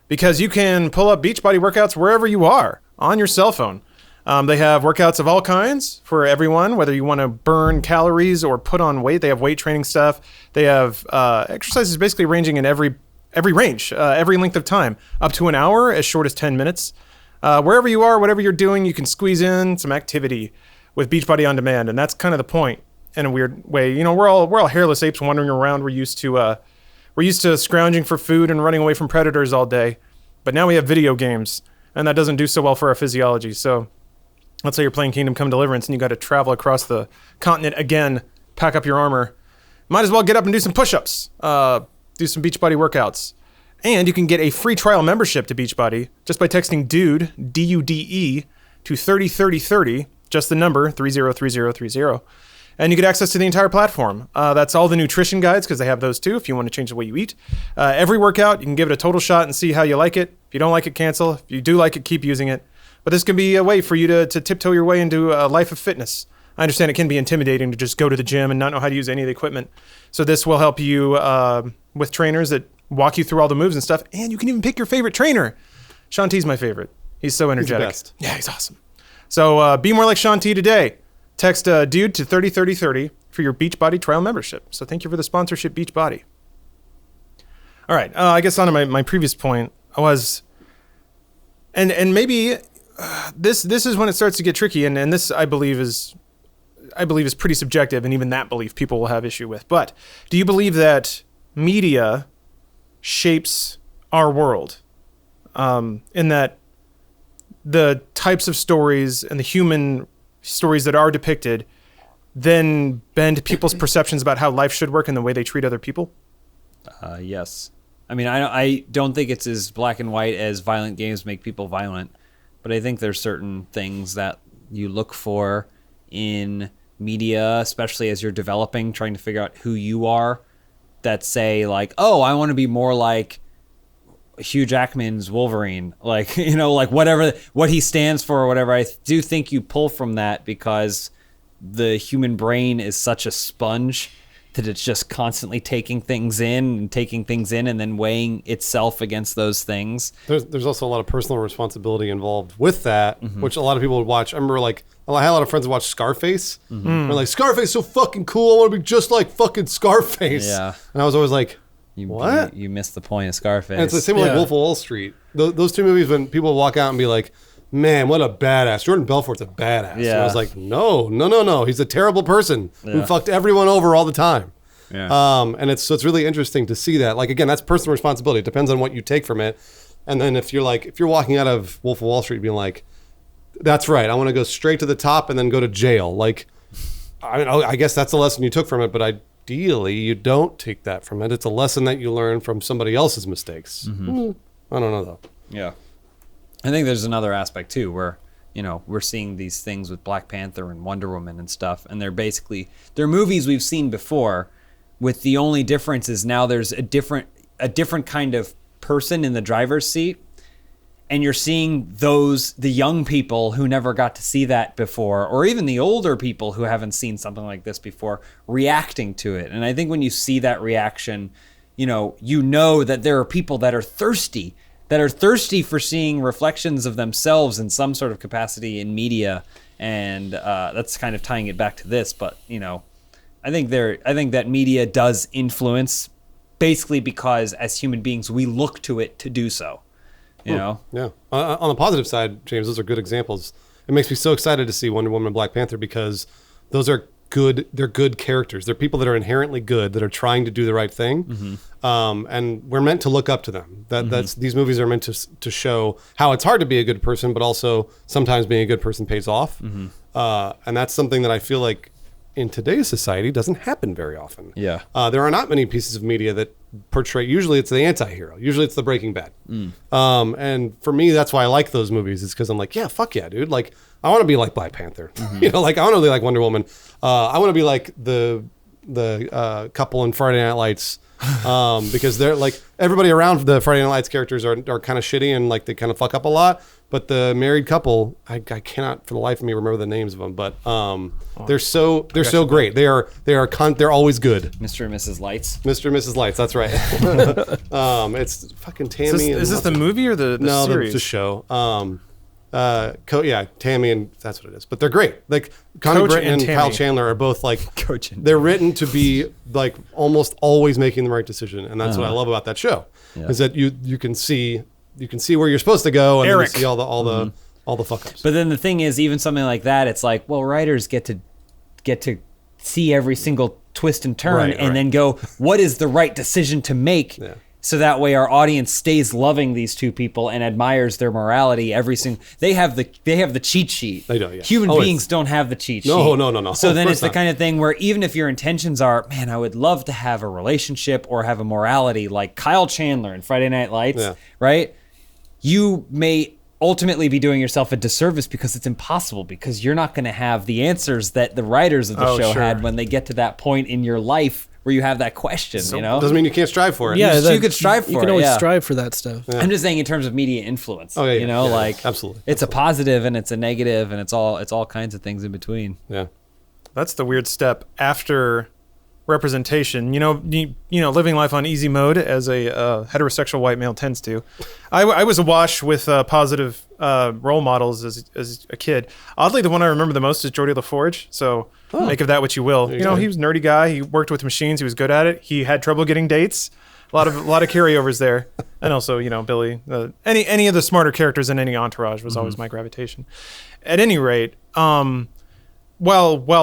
because you can pull up Beachbody workouts wherever you are on your cell phone. They have workouts of all kinds for everyone, whether you want to burn calories or put on weight. They have weight training stuff. They have exercises basically ranging in every range, every length of time, up to an hour, as short as 10 minutes. Wherever you are, whatever you're doing, you can squeeze in some activity with Beachbody On Demand, and that's kind of the point in a weird way. You know, we're all hairless apes wandering around. We're used to scrounging for food and running away from predators all day, but now we have video games, and that doesn't do so well for our physiology. So let's say you're playing Kingdom Come Deliverance and you got to travel across the continent again, pack up your armor. Might as well get up and do some push-ups, do some Beachbody workouts. And you can get a free trial membership to Beachbody just by texting DUDE, D-U-D-E, to 303030, just the number, 303030. And you get access to the entire platform. That's all the nutrition guides, because they have those too, if you want to change the way you eat. Every workout, you can give it a total shot and see how you like it. If you don't like it, cancel. If you do like it, keep using it. But this can be a way for you to tiptoe your way into a life of fitness. I understand it can be intimidating to just go to the gym and not know how to use any of the equipment. So this will help you with trainers that walk you through all the moves and stuff. And you can even pick your favorite trainer. Shanti's my favorite. He's so energetic. He's the best. Yeah, he's awesome. So be more like Shanti today. Text DUDE to 303030 for your Beachbody trial membership. So thank you for the sponsorship, Beachbody. All right, I guess on to my previous point was, and maybe this is when it starts to get tricky, and this I believe is pretty subjective, and even that belief people will have issue with. But do you believe that media shapes our world, in that the types of stories and the human stories that are depicted then bend people's perceptions about how life should work and the way they treat other people? Yes. I mean, I don't think it's as black and white as violent games make people violent, but I think there's certain things that you look for in media, especially as you're developing, trying to figure out who you are, that say like, oh, I want to be more like Hugh Jackman's Wolverine, like, you know, like what he stands for or whatever. I do think you pull from that because the human brain is such a sponge that it's just constantly taking things in and then weighing itself against those things. There's also a lot of personal responsibility involved with that, which a lot of people would watch. I remember, like, I had a lot of friends who watch Scarface. They're like, Scarface is so fucking cool. I want to be just like fucking Scarface. Yeah. And I was always like, what? You missed the point of Scarface. And it's the same with like Wolf of Wall Street. Those two movies, when people walk out and be like, man, what a badass. Jordan Belfort's a badass. Yeah. And I was like, no. He's a terrible person who fucked everyone over all the time. Yeah. And it's really interesting to see that. Like, again, that's personal responsibility. It depends on what you take from it. And then if you're walking out of Wolf of Wall Street being like, that's right, I want to go straight to the top and then go to jail. Like, I guess that's the lesson you took from it, but ideally you don't take that from it. It's a lesson that you learn from somebody else's mistakes. I don't know though. Yeah. I think there's another aspect too where, you know, we're seeing these things with Black Panther and Wonder Woman and stuff, and they're movies we've seen before, with the only difference is now there's a different kind of person in the driver's seat, and you're seeing the young people who never got to see that before, or even the older people who haven't seen something like this before, reacting to it. And I think when you see that reaction, you know that there are people that are thirsty for seeing reflections of themselves in some sort of capacity in media, and that's kind of tying it back to this. But I think that media does influence, basically because as human beings we look to it to do so. You know? Yeah. On the positive side, James, those are good examples. It makes me so excited to see Wonder Woman and Black Panther because those are good. They're good characters. They're people that are inherently good, that are trying to do the right thing. And we're meant to look up to them. These movies are meant to show how it's hard to be a good person, but also sometimes being a good person pays off. And that's something that I feel like in today's society doesn't happen very often. Yeah. There are not many pieces of media that portray, usually it's the anti-hero. Usually it's the Breaking Bad. And for me, that's why I like those movies, is because I'm like, yeah, fuck yeah, dude. Like, I want to be like Black Panther. I want to be like Wonder Woman. I want to be like the the couple in Friday Night Lights. Because they're like everybody around the Friday Night Lights characters are kind of shitty and like they kind of fuck up a lot. But the married couple, I cannot for the life of me remember the names of them. But they're so great. They're always good. Mr. and Mrs. Lights. Mr. and Mrs. Lights. That's right. It's fucking Tammy. Is this the movie or the series? The show. Tammy and that's what it is. But they're great. Like Connie Britton and Kyle Chandler are both like they're written to be like almost always making the right decision, and that's what I love about that show. Yeah. Is that you can see where you're supposed to go, and then you see all the fuck ups. But then the thing is, even something like that, it's like, well, writers get to see every single twist and turn, and then go, what is the right decision to make? Yeah. So that way our audience stays loving these two people and admires their morality every single. They have the cheat sheet. They do, yeah. Human beings don't have the cheat sheet. No. So then it's the kind of thing where even if your intentions are, man, I would love to have a relationship or have a morality like Kyle Chandler in Friday Night Lights, right? You may ultimately be doing yourself a disservice because it's impossible, because you're not going to have the answers that the writers of the show had when they get to that point in your life where you have that question, you know? Doesn't mean you can't strive for it. Yeah, you could strive for it. You can always strive for that stuff. Yeah. I'm just saying in terms of media influence. Oh, yeah, you know, like absolutely. It's a positive and it's a negative and it's all kinds of things in between. Yeah. That's the weird step after representation. You know, living life on easy mode as a heterosexual white male tends to. I was awash with positive role models as a kid. Oddly, the one I remember the most is Geordie LaForge. So make of that what you will. You know, he was a nerdy guy. He worked with machines. He was good at it. He had trouble getting dates. A lot of carryovers there. And also, you know, Billy. Any of the smarter characters in any entourage was always my gravitation. At any rate, well,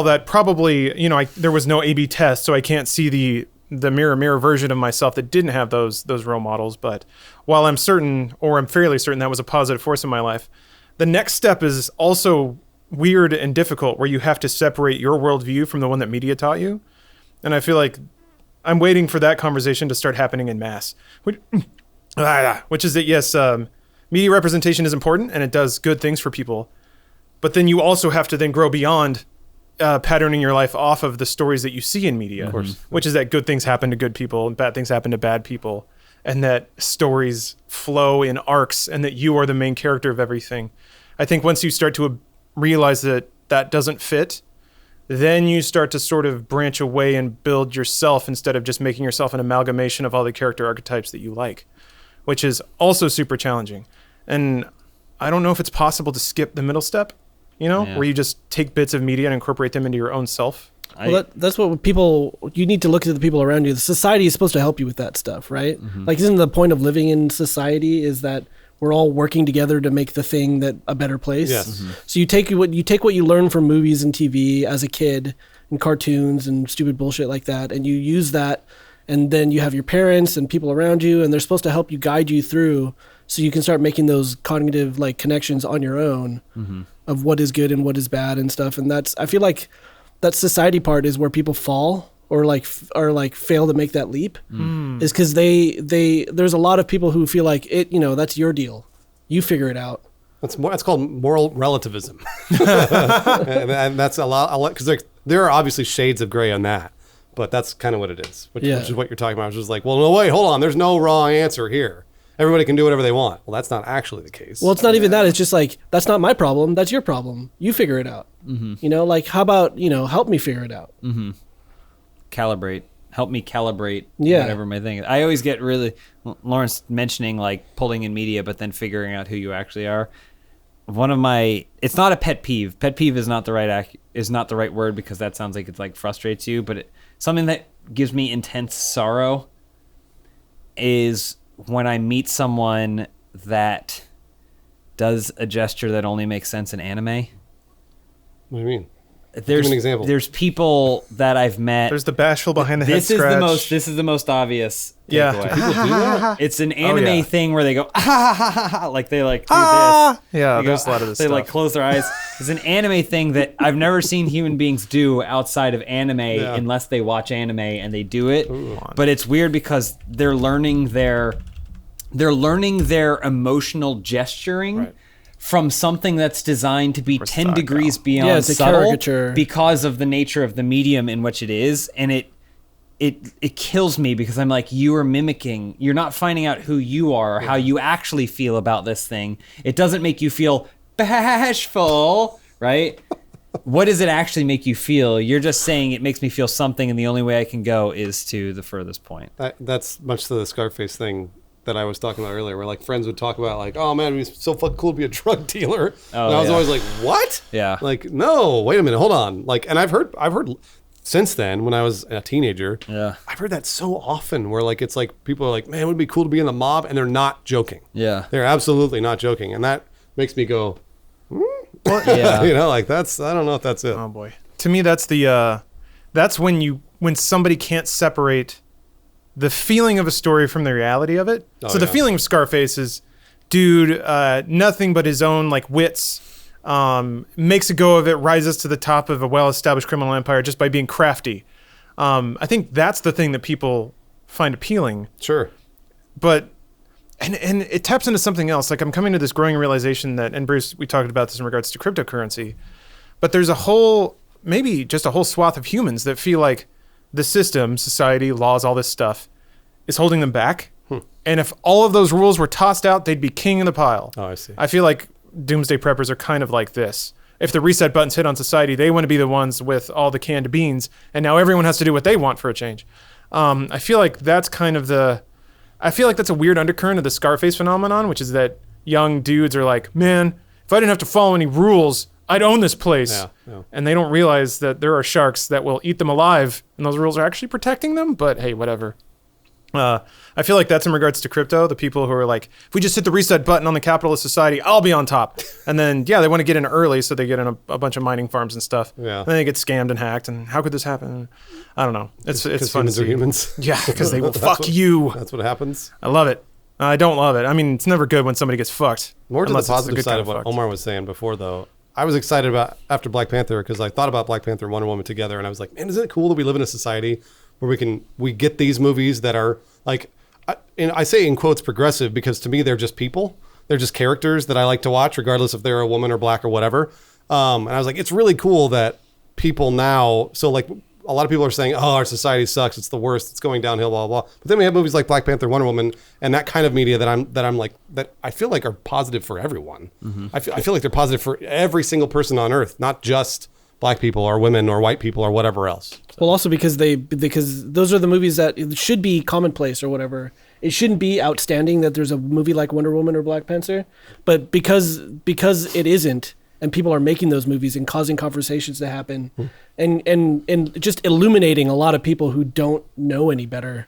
that probably, you know, there was no A/B test, so I can't see the mirror version of myself that didn't have those role models. But while I'm fairly certain that was a positive force in my life, the next step is also weird and difficult, where you have to separate your worldview from the one that media taught you. And I feel like I'm waiting for that conversation to start happening in mass, which is that, yes, media representation is important and it does good things for people. But then you also have to then grow beyond patterning your life off of the stories that you see in media, which is that good things happen to good people and bad things happen to bad people, and that stories flow in arcs and that you are the main character of everything. I think once you start to realize that doesn't fit, then you start to sort of branch away and build yourself instead of just making yourself an amalgamation of all the character archetypes that you like, which is also super challenging. And I don't know if it's possible to skip the middle step, you know, where you just take bits of media and incorporate them into your own self. Well, that's what you need to look at the people around you. The society is supposed to help you with that stuff, right? Like, isn't the point of living in society is that we're all working together to make the thing that a better place? Yes. So you take what you learn from movies and TV as a kid and cartoons and stupid bullshit like that, and you use that, and then you have your parents and people around you, and they're supposed to help you, guide you through, so you can start making those cognitive like connections on your own of what is good and what is bad and stuff. And I feel like that society part is where people fall or fail to make that leap, is because there's a lot of people who feel like it, you know, that's your deal, you figure it out. That's called moral relativism. and that's a lot because there are obviously shades of gray on that, but that's kind of what it is, which is what you're talking about. It's just like, well, no, wait, hold on, there's no wrong answer here. Everybody can do whatever they want. Well, that's not actually the case. Well, it's not even that. It's just like, that's not my problem. That's your problem. You figure it out. You know, like, how about, you know, help me figure it out. Calibrate. Help me calibrate whatever my thing is. I always get really, Lawrence mentioning like pulling in media, but then figuring out who you actually are. One of my, it's not a pet peeve. Pet peeve is not the right word, because that sounds like it's like frustrates you, but something that gives me intense sorrow is when I meet someone that does a gesture that only makes sense in anime. What do you mean? Give me an example. There's people that I've met. There's the bashful behind the head This is the most obvious. Yeah. People do that? It's an anime thing where they go like they like do Yeah, this. there's a lot of this They stuff. like close their eyes. It's an anime thing that I've never seen human beings do outside of anime unless they watch anime and they do it. But it's weird because they're learning their emotional gesturing from something that's designed to be 10 style. degrees Yeah, beyond it's a subtle caricature. because of the nature of the medium in which it is, and it kills me because I'm like, you are mimicking. You're not finding out who you are or how you actually feel about this thing. It doesn't make you feel bashful, right? What does it actually make you feel? You're just saying it makes me feel something, and the only way I can go is to the furthest point. That's much to the Scarface thing that I was talking about earlier, where like friends would talk about like, oh man, it'd be so fucking cool to be a drug dealer. Oh, and I was always like, what? Yeah. Like, no, wait a minute, hold on. Like, and I've heard since then, when I was a teenager, I've heard that so often where like it's like people are like, man, it would be cool to be in the mob, and they're not joking. Yeah. They're absolutely not joking. And that makes me go, Yeah. you know, like I don't know if that's it. Oh boy. To me, that's that's when somebody can't separate the feeling of a story from the reality of it. Oh, So the yeah. feeling of Scarface is, dude, nothing but his own like wits, makes a go of it, rises to the top of a well-established criminal empire just by being crafty. I think that's the thing that people find appealing. Sure. But and it taps into something else. Like I'm coming to this growing realization that, and Bruce, we talked about this in regards to cryptocurrency, but there's maybe just a whole swath of humans that feel like the system, society, laws, all this stuff is holding them back. And if all of those rules were tossed out, they'd be king of the pile. Oh, I see. I feel like doomsday preppers are kind of like this. If the reset buttons hit on society, they want to be the ones with all the canned beans, and now everyone has to do what they want for a change. I feel like that's a weird undercurrent of the Scarface phenomenon, which is that young dudes are like, man, if I didn't have to follow any rules, I'd own this place. Yeah. And they don't realize that there are sharks that will eat them alive, and those rules are actually protecting them, but hey, whatever. I feel like that's in regards to crypto, the people who are like, if we just hit the reset button on the capitalist society, I'll be on top. And then, they want to get in early, so they get in a bunch of mining farms and stuff. Yeah. And then they get scammed and hacked, and how could this happen? I don't know. It's fun to Humans are see. humans. Yeah, because they will fuck you. That's what happens. I love it. I don't love it. I mean, it's never good when somebody gets fucked. More to the unless it's a positive good side kind of what fucked. Omar was saying before, though. I was excited about after Black Panther because I thought about Black Panther and Wonder Woman together, and I was like, man, isn't it cool that we live in a society where we get these movies that are like, and I say in quotes progressive because to me they're just people, they're just characters that I like to watch, regardless if they're a woman or black or whatever. And I was like, it's really cool that people now, so like a lot of people are saying, oh, our society sucks, it's the worst, it's going downhill, blah, blah, blah. But then we have movies like Black Panther, Wonder Woman, and that kind of media that I'm like, that I feel like are positive for everyone. Mm-hmm. I feel like they're positive for every single person on earth, not just black people or women or white people or whatever else. Well, also because those are the movies that it should be commonplace or whatever. It shouldn't be outstanding that there's a movie like Wonder Woman or Black Panther, but because it isn't, and people are making those movies and causing conversations to happen, and just illuminating a lot of people who don't know any better.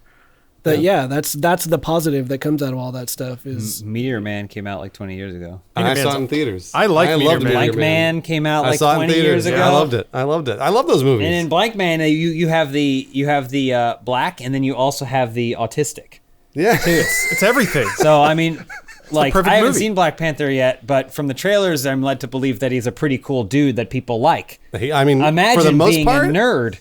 That's the positive that comes out of all that stuff. Is Meteor Man came out like 20 years ago. And I saw it in theaters. I loved Meteor Blank Man came out like saw it in 20 years theaters. ago. Yeah, I loved it. I love those movies. And in Blank Man, you have the black, and then you also have the autistic. Yeah. It's everything. So I mean, like perfect I haven't movie. seen Black Panther yet, but from the trailers, I'm led to believe that he's a pretty cool dude that people like. I mean, Imagine for the most being part, a nerd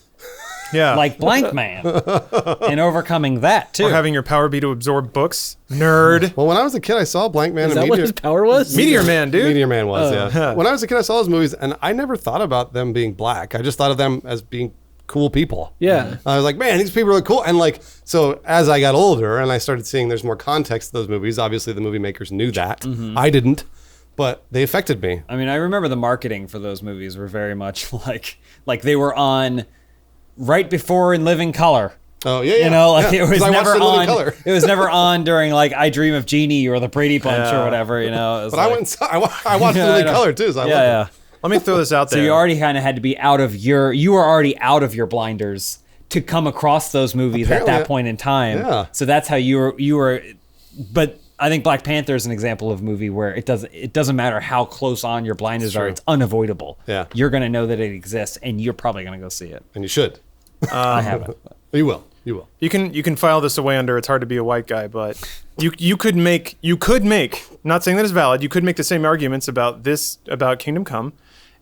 Yeah. like Blank Man and overcoming that too. or having your power be to absorb books. Nerd. Well, when I was a kid, I saw Blank Man is and that what Meteor. his power was? Meteor Man, dude. Meteor Man was, yeah. yeah. When I was a kid, I saw those movies, and I never thought about them being black. I just thought of them as being cool people. Yeah. I was like, man, these people are cool. And like, so as I got older and I started seeing there's more context to those movies, obviously the movie makers knew that. Mm-hmm. I didn't, but they affected me. I mean, I remember the marketing for those movies were very much like they were on right before In Living Color. Oh, yeah. You know, like yeah. it was 'Cause I watched never it in Living on. Color. It was never on during like I Dream of Jeannie or the Brady Bunch Yeah. or whatever. You know, it was But I like- went and saw, I watched Yeah, it I in know. color too, so I yeah. loved it. Let me throw this out So there. you already kind of had to be you were already out of your blinders to come across those movies Apparently, at that point in time. yeah. So that's how you were. But I think Black Panther is an example of a movie where it doesn't matter how close on your blinders are. true. It's unavoidable. Yeah. You're going to know that it exists, and you're probably going to go see it. And you should. I haven't. You will. You will. You can file this away under it's hard to be a white guy, but you could make not saying that it's valid, you could make the same arguments about Kingdom Come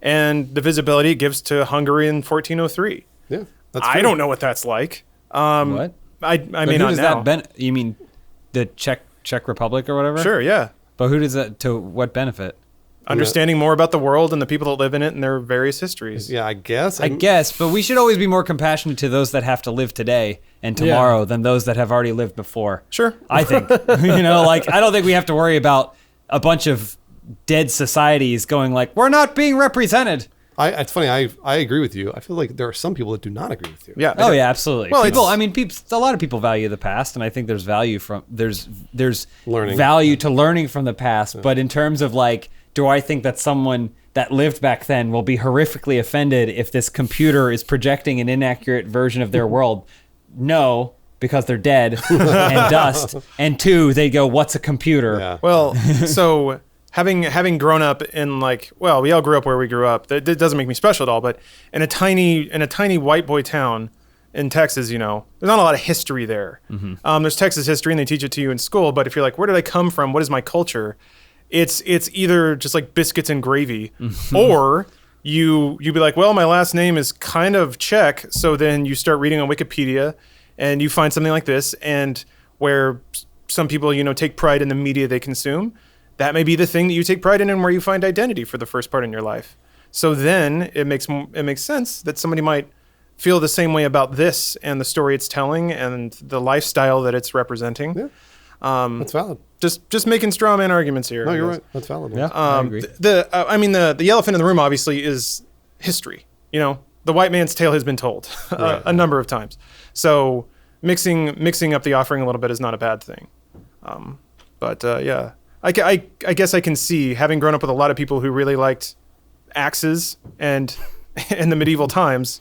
and the visibility it gives to Hungary in 1403. Yeah. That's I true. don't know what that's like. What? I But mean who not does now. that you mean the Czech Republic or whatever? Sure, yeah. But who does that to what benefit? understanding more about the world and the people that live in it and their various histories. Yeah, I guess. I guess, but we should always be more compassionate to those that have to live today and tomorrow than those that have already lived before. Sure. I think. I don't think we have to worry about a bunch of dead societies going like, we're not being represented. It's funny. I agree with you. I feel like there are some people that do not agree with you. Yeah. Oh yeah, absolutely. Well, a lot of people value the past, and I think there's value there's Learning. value to learning from the past. But in terms of like, do I think that someone that lived back then will be horrifically offended if this computer is projecting an inaccurate version of their world? No, because they're dead and dust. And two, they go, "What's a computer?" Yeah. Well, so having grown up in we all grew up where we grew up. That doesn't make me special at all, but in a tiny white boy town in Texas, there's not a lot of history there. There's Texas history and they teach it to you in school, but if you're like, where did I come from? What is my culture? It's either just like biscuits and gravy, or you be like, well, my last name is kind of Czech, so then you start reading on Wikipedia and you find something like this, and where some people take pride in the media they consume. That may be the thing that you take pride in and where you find identity for the first part in your life. So then it makes sense that somebody might feel the same way about this and the story it's telling and the lifestyle that it's representing. Yeah. That's valid. Just making straw man arguments here. No, you're right. That's valid. Yeah, I agree. The elephant in the room obviously is history. The white man's tale has been told a number of times. So mixing up the offering a little bit is not a bad thing. I guess I can see, having grown up with a lot of people who really liked axes and in the medieval times,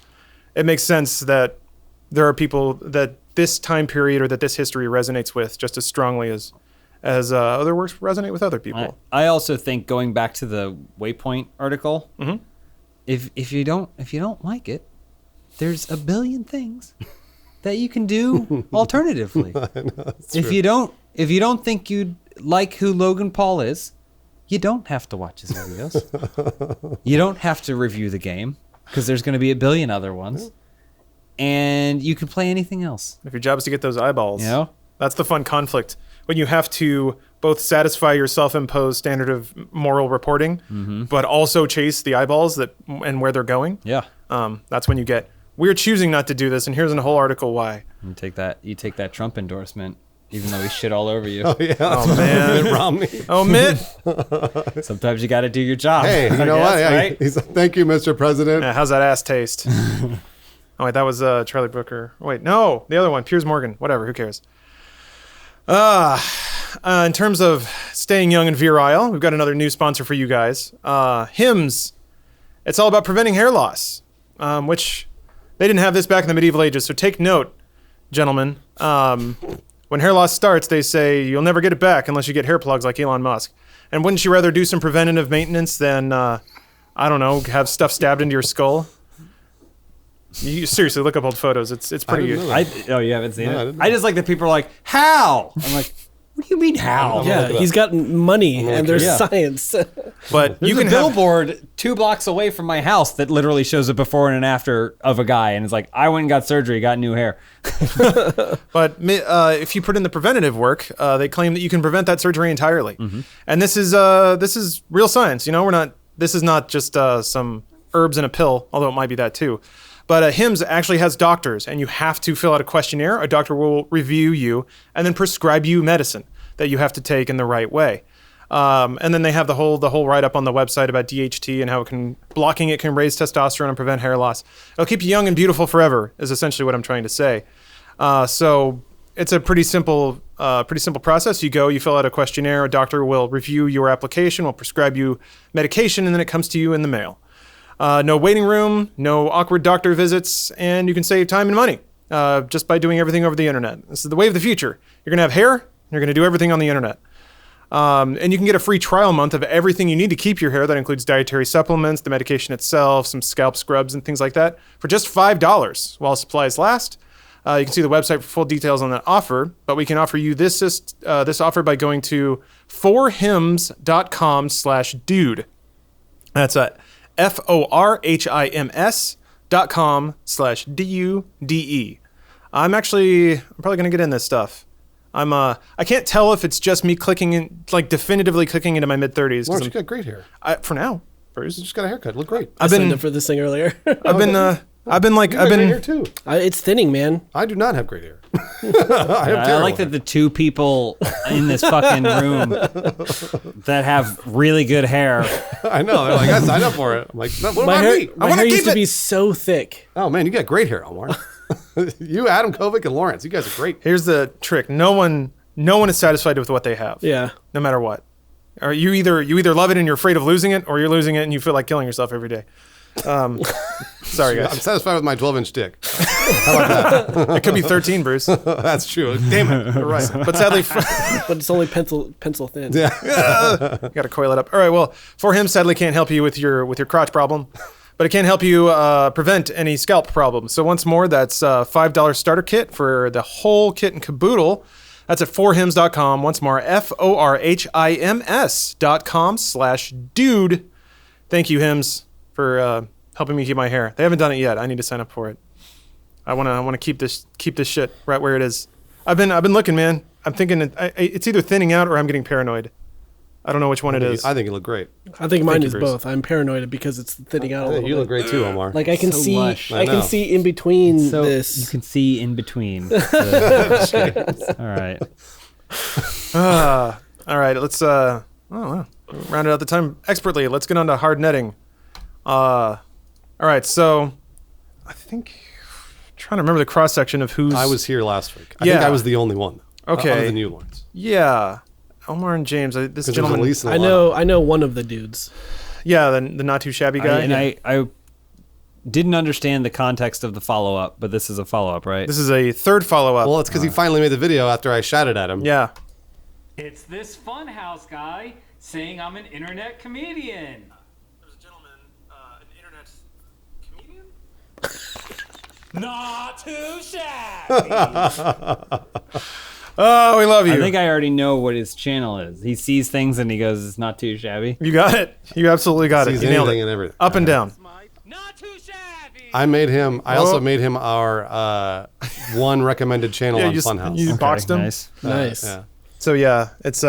it makes sense that there are people that this time period or that this history resonates with just as strongly as other works resonate with other people. I also think, going back to the Waypoint article, if you don't like it, there's a billion things that you can do alternatively. If you don't think you'd like who Logan Paul is, you don't have to watch his videos. You don't have to review the game, because there's going to be a billion other ones. And you can play anything else. If your job is to get those eyeballs, that's the fun conflict. When you have to both satisfy your self-imposed standard of moral reporting, but also chase the eyeballs and where they're going. Yeah. That's when you get, we're choosing not to do this, and here's a whole article why. You take that Trump endorsement, even though he shit all over you. Oh, yeah. Oh, man. Mitt Romney. Oh, Mitt. Sometimes you got to do your job. Hey, you know what? Yeah, right? Thank you, Mr. President. Yeah, how's that ass taste? Oh, wait, that was Charlie Brooker. Wait, no, the other one, Piers Morgan. Whatever, who cares? In terms of staying young and virile, we've got another new sponsor for you guys. Hims. It's all about preventing hair loss, which they didn't have this back in the medieval ages. So take note, gentlemen. When hair loss starts, they say you'll never get it back unless you get hair plugs like Elon Musk. And wouldn't you rather do some preventative maintenance than, I don't know, have stuff stabbed into your skull? You seriously look up old photos. It's pretty. You haven't seen No, it? I just like that people are like, how? I'm like, what do you mean how? Yeah, he's got money and there's science. But There's you can a billboard 2 blocks away from my house that literally shows a before and an after of a guy, and it's like, I went and got surgery, got new hair. But if you put in the preventative work, they claim that you can prevent that surgery entirely. And this is real science. This is not just some herbs in a pill, although it might be that too. But Hims actually has doctors, and you have to fill out a questionnaire. A doctor will review you and then prescribe you medicine that you have to take in the right way. And then they have the whole write-up on the website about DHT and how blocking it can raise testosterone and prevent hair loss. It'll keep you young and beautiful forever, is essentially what I'm trying to say. So it's a pretty simple process. You fill out a questionnaire. A doctor will review your application, will prescribe you medication, and then it comes to you in the mail. No waiting room, no awkward doctor visits, and you can save time and money just by doing everything over the internet. This is the way of the future. You're going to have hair, you're going to do everything on the internet. And you can get a free trial month of everything you need to keep your hair. That includes dietary supplements, the medication itself, some scalp scrubs, and things like that for just $5 while supplies last. You can see the website for full details on that offer, but we can offer you this offer by going to forhims.com/dude. That's forhims.com/DUDE. I'm probably going to get in this stuff. I can't tell if it's just me clicking in, like definitively clicking into my mid-30s. Lawrence, you got great hair. For now. Bruce, you just got a haircut. Look great. I signed up for this thing earlier. I've been Great hair too. It's thinning, man. I do not have great hair. I like that the two people in this fucking room that have really good hair. I know. They're like, I signed up for it. I'm like, no, what about me? My hair used to be so thick. Oh man, you got great hair, Omar. You, Adam Kovic, and Lawrence. You guys are great. Here's the trick. No one is satisfied with what they have. Yeah. No matter what. Or you either love it and you're afraid of losing it, or you're losing it and you feel like killing yourself every day. Sorry, guys. I'm satisfied with my 12-inch dick. How about that? It could be 13, Bruce. That's true. Damn it. You're right. But sadly, But it's only pencil thin. you got to coil it up. All right. Well, For Him sadly can't help you with your crotch problem, but it can help you prevent any scalp problems. So once more, that's $5 starter kit for the whole kit and caboodle. That's at forhims.com. Once more, forhims.com/dude. Thank you, Hims, for helping me keep my hair. They haven't done it yet. I need to sign up for it. I wanna keep this shit right where it is. I've been looking, man. I'm thinking it's either thinning out or I'm getting paranoid. I don't know which one it is. I think you look great. I think mine is Bruce. both. I'm paranoid because it's thinning out a little You bit. look great too, Omar. Like I can see, lush. I can see in between this. You can see in between. All right. All right, let's round it out the time expertly. Let's get on to hard netting. All right, so I think trying to remember the cross section of who's. I was here last week. I think I was the only one. Okay. Other than you, Lawrence. Yeah, Omar and James. This Because gentleman. there's I know one of the dudes. Yeah, the not too shabby guy. I didn't understand the context of the follow-up, but this is a follow-up, right? This is a third follow-up. Well, it's because he finally made the video after I shouted at him. Yeah. It's this Funhaus guy saying I'm an internet comedian. There's a gentleman, an internet comedian. Not too shabby. Oh, we love you. I think I already know what his channel is. He sees things and he goes, "It's not too shabby." You got it. You absolutely got it. Sees You nailed anything it. and everything. Up and down. Not too shabby. I made him. I also made him our one recommended channel Yeah, on you Funhaus. you boxed him. Nice. Nice. Yeah. So yeah, it's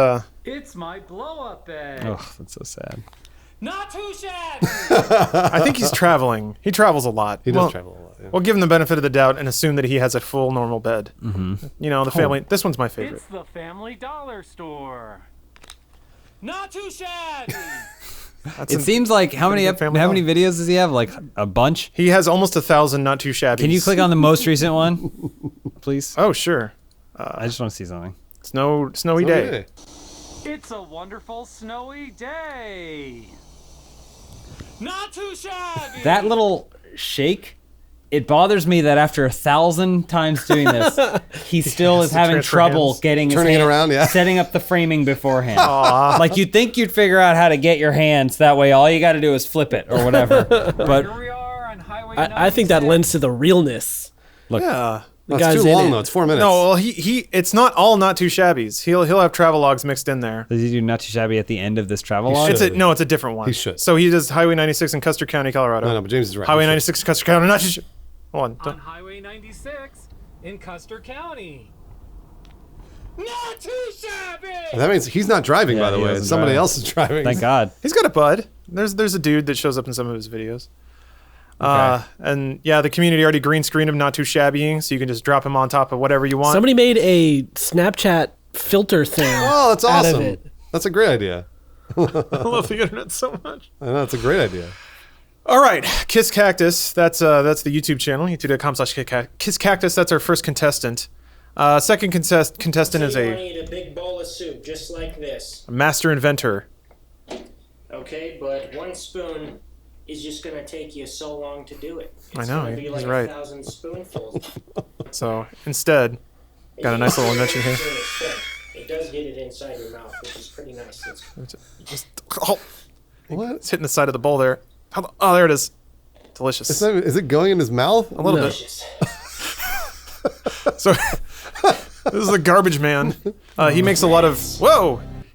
It's my blow-up bag. Oh, that's so sad. Not too shabby. I think he's traveling. He travels a lot. He does travel a lot. Yeah. We'll give him the benefit of the doubt and assume that he has a full normal bed. Mm-hmm. You know, the family. This one's my favorite. It's the Family Dollar store. Not too shabby. That's It seems like how many good family videos does he have? Like a bunch. he has almost 1,000 not too shabby. Can you click on the most recent one, please? Oh sure. I just want to see something. Snowy day. It's a wonderful snowy day. Not too shabby. That little shake. It bothers me that after 1,000 times doing this, he still is to having transfer trouble hands. getting his Turning it hand- around, yeah. setting up the framing beforehand. Like you'd think you'd figure out how to get your hands that way. All you got to do is flip it or whatever. But Here we are on Highway I think that 96. lends to the realness. Yeah. The That's guy's too in long it. though. It's 4 minutes. No, well, he it's not all not too shabbies. He'll have travel logs mixed in there. does he do not too shabby at the end of this travel log? It's a different one. He should. So he does Highway 96 in Custer County, Colorado. No, but James is right. Highway He should. 96 in Custer County, not just. Hold on. On Don't- Highway 96 in Custer County. Not too shabby. That means he's not driving, Yeah, by the he way. wasn't Somebody driving. else is driving. Thank God. He's got a bud. There's a dude that shows up in some of his videos. And yeah, the community already green screened him not too shabbying, so you can just drop him on top of whatever you want. Somebody made a Snapchat filter thing. Oh, that's out of awesome. it. That's a great idea. I love the internet so much. I know, that's a great idea. All right, Kiss Cactus. That's the YouTube channel, youtube.com/Kiss Cactus. That's our first contestant. Second contestant is So you want to a eat a big bowl of soup, just like this. master inventor. Okay, but one spoon is just going to take you so long to do it. It's I know, gonna be he's like right. 1,000 spoonfuls. So instead, got a nice little invention here. It does get it inside your mouth, which is pretty nice. Just oh, What? it's hitting the side of the bowl there. Oh, there it is. Delicious. Is it going in his mouth? A little bit. Delicious. So this is the garbage man. He makes a lot of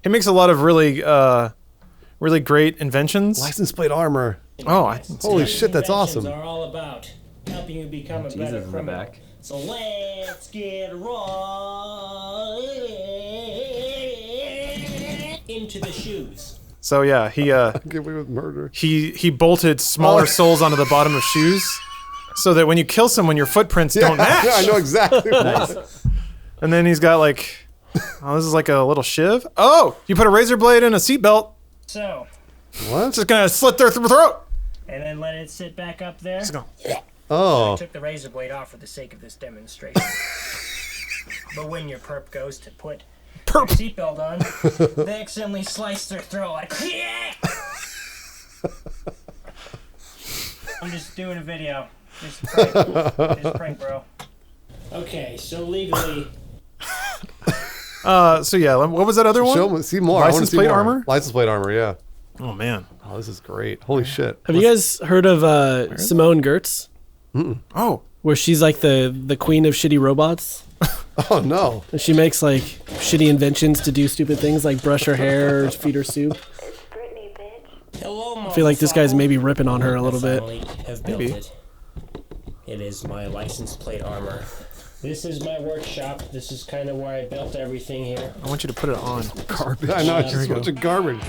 He makes a lot of really great inventions. License plate armor. Oh, Holy shit, that's Inventions awesome. are all about helping you become a better Jesus in the criminal. back. So let's get rolling. to the shoes. So yeah, he Get away with murder. he bolted smaller soles onto the bottom of shoes, so that when you kill someone, your footprints don't match. I know exactly. And then he's got like, oh, this is like a little shiv. Oh, you put a razor blade in a seatbelt. So, What? It's just gonna slit their throat. and then let it sit back up there. Just go. I Oh. took the razor blade off for the sake of this demonstration. But when your perp goes to put their seatbelt on, they accidentally slice their throat like, yeah! I'm just doing a video. Just a prank, bro. Okay, so legally... So yeah, what was that other one? Show me, see more. I wanna License see plate more. armor? License plate armor, yeah. Oh man. Oh, this is great. Holy shit. Have you guys heard of Simone Gertz? Oh. Where she's like the queen of shitty robots? Oh, no. And she makes like shitty inventions to do stupid things like brush her hair or feed her soup. Hello, I feel like this guy's maybe ripping on her a little bit. Finally have built it. It is my license plate armor. This is my workshop. This is kind of where I built everything here. I want you to put it on. Garbage. I know, it's just a bunch of garbage.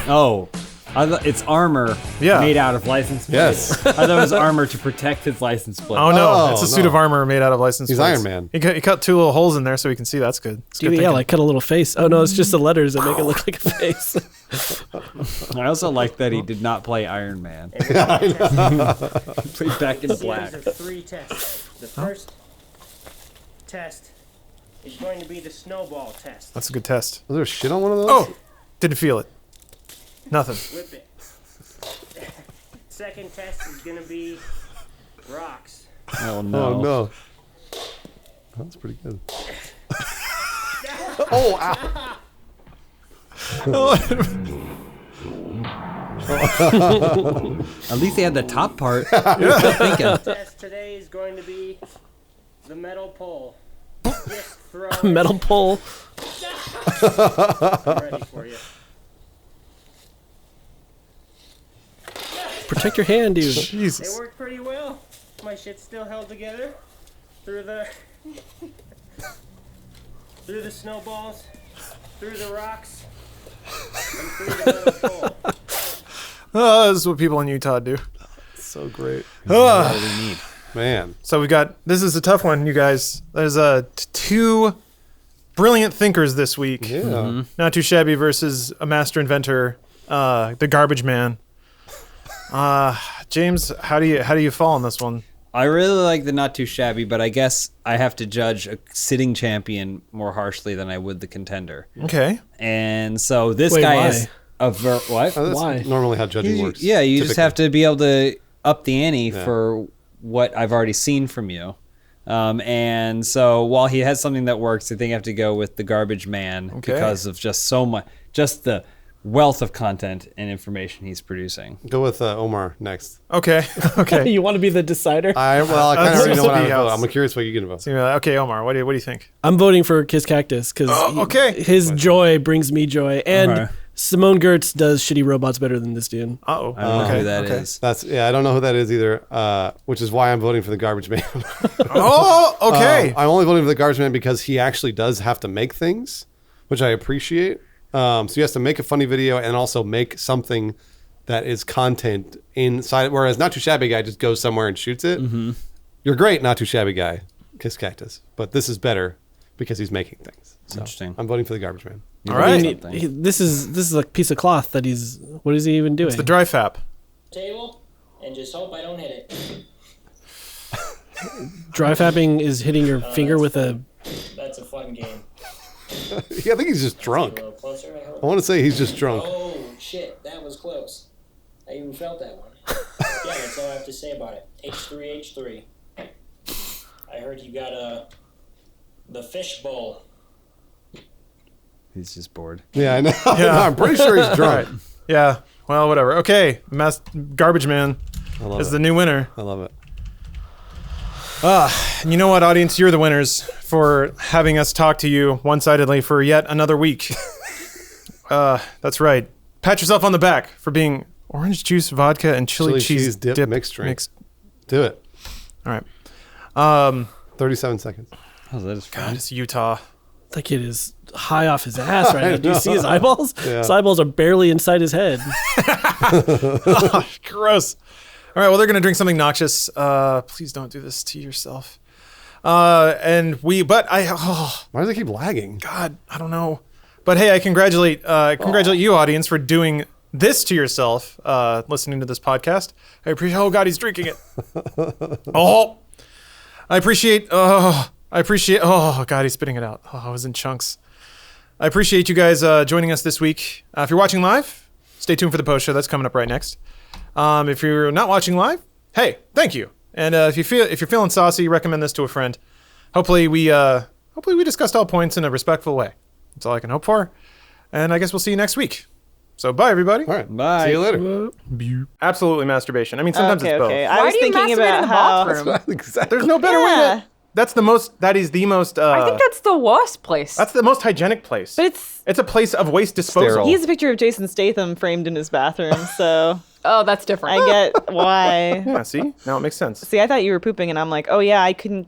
Oh, it's armor made out of license plates. Yes. I thought it was armor to protect his license plate. Oh no, Oh, it's a suit no. of armor made out of license He's plates. Iron Man. He cut 2 little holes in there so we can see. That's good. It's good Yeah, thinking. like cut a little face. Oh no, it's just the letters that make it look like a face. I also like that he did not play Iron Man. He played back in black. Series of 3 tests. The first test is going to be the snowball test. That's a good test. Was there shit on one of those? Oh, didn't feel it. Nothing. Whip it. Second test is going to be rocks. Oh no. Oh, no. That's pretty good. Oh, ow. At least they had the top part. Thinking. Test today is going to be the metal pole. Just throw it. Metal pole. I'm ready for you. Protect your hand, dude. It Jesus. worked pretty well. My shit's still held together through the through the snowballs, through the rocks, and through the metal pole. Oh, this is what people in Utah do. So great. What do we need? Man. So we got, this is a tough one, you guys. There's 2 brilliant thinkers this week. Yeah. Not Too Shabby versus a master inventor, the garbage man. James, how do you fall on this one? I really like the Not Too Shabby, but I guess I have to judge a sitting champion more harshly than I would the contender. Okay. And so this Wait, guy why? is what? Oh, that's Why? normally how judging works. Yeah, you just typically. have to be able to up the ante Yeah. for what I've already seen from you. And so while he has something that works, I think I have to go with the garbage man because of just so much, just the wealth of content and information he's producing. Go with Omar next. Okay. Okay. You want to be the decider? I kind of already know what I'm House. voting. I'm curious what you're going to vote. So you're like, okay, Omar, what do you think? I'm voting for Kiss Cactus because okay. his joy brings me joy, and Okay. Simone Gertz does shitty robots better than this dude. Uh-oh. I don't know okay. who that is. That's I don't know who that is either, which is why I'm voting for the garbage man. Oh, okay. I'm only voting for the garbage man because he actually does have to make things, which I appreciate. So he has to make a funny video and also make something that is content inside. Whereas Not Too Shabby Guy just goes somewhere and shoots it. Mm-hmm. You're great, Not Too Shabby Guy, Kiss Cactus. But this is better because he's making things. So Interesting. I'm voting for the garbage man. All right. This is a piece of cloth that he's. What is he even doing? It's the dry fap. Table, and just hope I don't hit it. Dry fapping is hitting your finger with a. That's a fun game. Yeah, I think he's just A drunk. little closer, I hope. I want to say he's just drunk. Oh shit, that was close. I even felt that one. Yeah, that's all I have to say about it. H3H3. I heard you got the fish bowl. He's just bored. Yeah, I know. Yeah. I'm pretty sure he's drunk. Yeah. Well, whatever. Okay. Garbage man I love is it. the new winner. I love it. You know what, audience? You're the winners for having us talk to you one-sidedly for yet another week. That's right. Pat yourself on the back for being orange juice, vodka, and chili cheese dip mixed drink. Do it. All right. 37 seconds. Oh, that is God, fun. it's Utah. That kid is high off his ass right now. Do you see his eyeballs? Yeah. His eyeballs are barely inside his head. Oh, gross. All right, well, they're going to drink something noxious. Please don't do this to yourself. Why does it keep lagging? God, I don't know. But hey, I congratulate you, audience, for doing this to yourself, listening to this podcast. I appreciate, oh God, he's drinking it. Oh God, he's spitting it out. Oh, it was in chunks. I appreciate you guys joining us this week. If you're watching live, stay tuned for the post show. That's coming up right next. If you're not watching live, hey, thank you. And if you're feeling saucy, recommend this to a friend. Hopefully we discussed all points in a respectful way. That's all I can hope for. And I guess we'll see you next week. So bye, everybody. All right. Bye. See you later. Absolutely masturbation. I mean, sometimes it's both. I was thinking about how There's no better way to... That is the most... I think that's the worst place. That's the most hygienic place. But it's a place of waste disposal. Sterile. He has a picture of Jason Statham framed in his bathroom, so... Oh, that's different. I get why. Yeah, see? Now it makes sense. See, I thought you were pooping, and I'm like, oh yeah, I couldn't